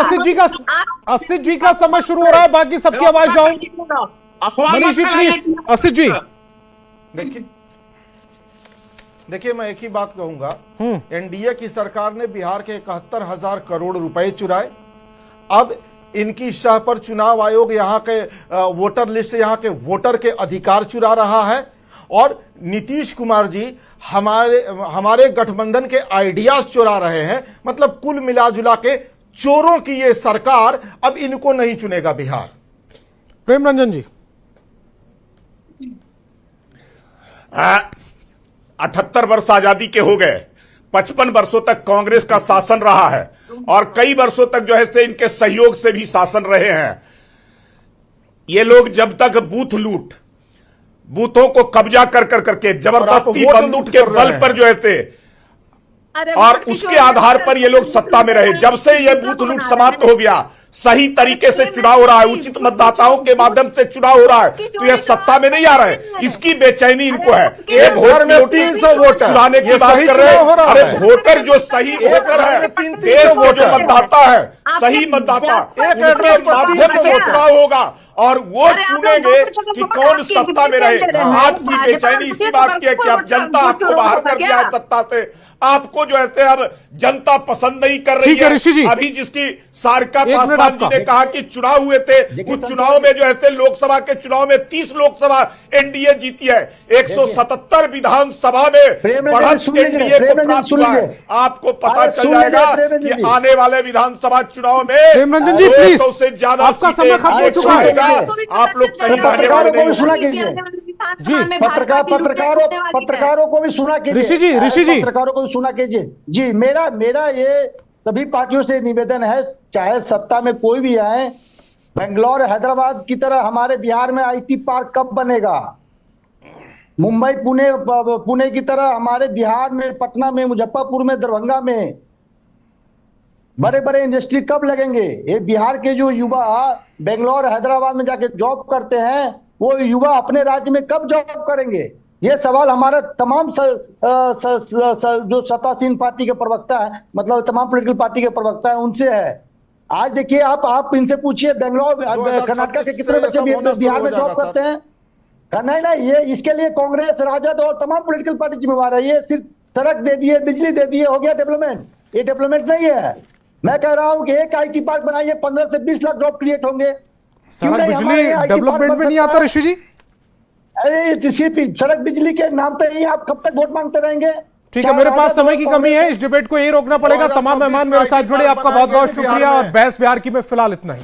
असित जी का समय शुरू हो रहा है, बाकी सबकी आवाज डाउन। मनीषी प्लीज। असित जी देखिए, मैं एक ही बात कहूंगा, एनडीए की सरकार ने बिहार के 71,000 करोड़ रुपए चुराए। अब इनकी शाह पर चुनाव आयोग यहाँ के वोटर लिस्ट, यहाँ के वोटर के अधिकार चुरा रहा है और नीतीश कुमार जी हमारे गठबंधन के आइडियाज चुरा रहे हैं। मतलब कुल मिलाजुला के चोरों की ये सरकार अब इनको नहीं चुनेगा बिहार। प्रेम रंजन जी 78 वर्ष आजादी के हो गए, 55 वर्षों तक कांग्रेस का शासन रहा है और कई वर्षों तक जो है से इनके सहयोग से भी शासन रहे हैं। ये लोग जब तक बूथों को कब्जा कर करके जबरदस्ती बंदूक के बल पर जो है से और उसके आधार पर ये लोग सत्ता में रहे। जब से ये बूथ लूट समाप्त हो गया, सही तरीके से चुनाव हो रहा है, उचित मतदाताओं के माध्यम से चुनाव हो रहा है, तो ये सत्ता में नहीं आ रहे। इसकी बेचैनी इनको है। एक वोट में 300 वोट चुराने की बात कर रहे हैं। अरे वोटर जो सही वोटर है, देश को जो मतदाता है, सही मतदाता, उनके माध्यम से चुनाव होगा और वो चुनेंगे कि कौन सत्ता में रहे। आपकी बेचैनी इसी बात की है कि अब जनता आपको बाहर कर दिया है सत्ता से, आपको जो है अब जनता पसंद नहीं कर रही है। ऋषि जी, अभी जिसकी सारिका पासवान जी ने कहा कि चुनाव हुए थे, उस चुनाव में जो है लोकसभा के चुनाव में 30 लोकसभा एनडीए जीती है, 177 विधानसभा में बढ़त एनडीए को प्राप्त हुआ है। आपको पता चल जाएगा कि आने वाले विधानसभा चुनाव में प्रेम रंजन जी प्लीज, से ज्यादा आपका समय खत्म हो चुका है। आप लोग कहीं रहने वाले नहीं जी। पत्रकारों को भी सुना कीजिए। ऋषि जी पत्रकारों को भी सुना कीजिए जी। मेरा ये सभी पार्टियों से निवेदन है, चाहे सत्ता में कोई भी आए, बेंगलोर हैदराबाद की तरह हमारे बिहार में आईटी पार्क कब बनेगा? मुंबई पुणे की तरह हमारे बिहार में, पटना में, मुजफ्फरपुर में, दरभंगा में बड़े बड़े इंडस्ट्री कब लगेंगे? ये बिहार के जो युवा बेंगलोर हैदराबाद में जाके जॉब करते हैं, वो युवा अपने राज्य में कब जॉब करेंगे? ये सवाल हमारा तमाम जो सत्तासीन पार्टी के प्रवक्ता है, मतलब तमाम पॉलिटिकल पार्टी के प्रवक्ता है, उनसे है। आज देखिए, आप इनसे पूछिए बेंगलोर कर्नाटक के कितने बच्चे बिहार में जॉब करते हैं? नहीं, ये इसके लिए कांग्रेस, राजद और तमाम पॉलिटिकल पार्टी जिम्मेवार है। ये सिर्फ सड़क दे दिए, बिजली दे दिए, हो गया डेवलपमेंट? ये डेवलपमेंट नहीं है। मैं कह रहा हूँ कि एक आईटी पार्क बनाइए, 15 से 20 लाख जॉब क्रिएट होंगे। सड़क बिजली डेवलपमेंट में नहीं आता ऋषि जी? अरे सिर्फ सड़क बिजली के नाम पे ही आप कब तक वोट मांगते रहेंगे? ठीक है, मेरे पास समय की कमी है, इस डिबेट को यही रोकना पड़ेगा। तमाम मेहमान मेरे साथ जुड़े, आपका बहुत बहुत शुक्रिया और बहस बिहार की में फिलहाल इतना ही।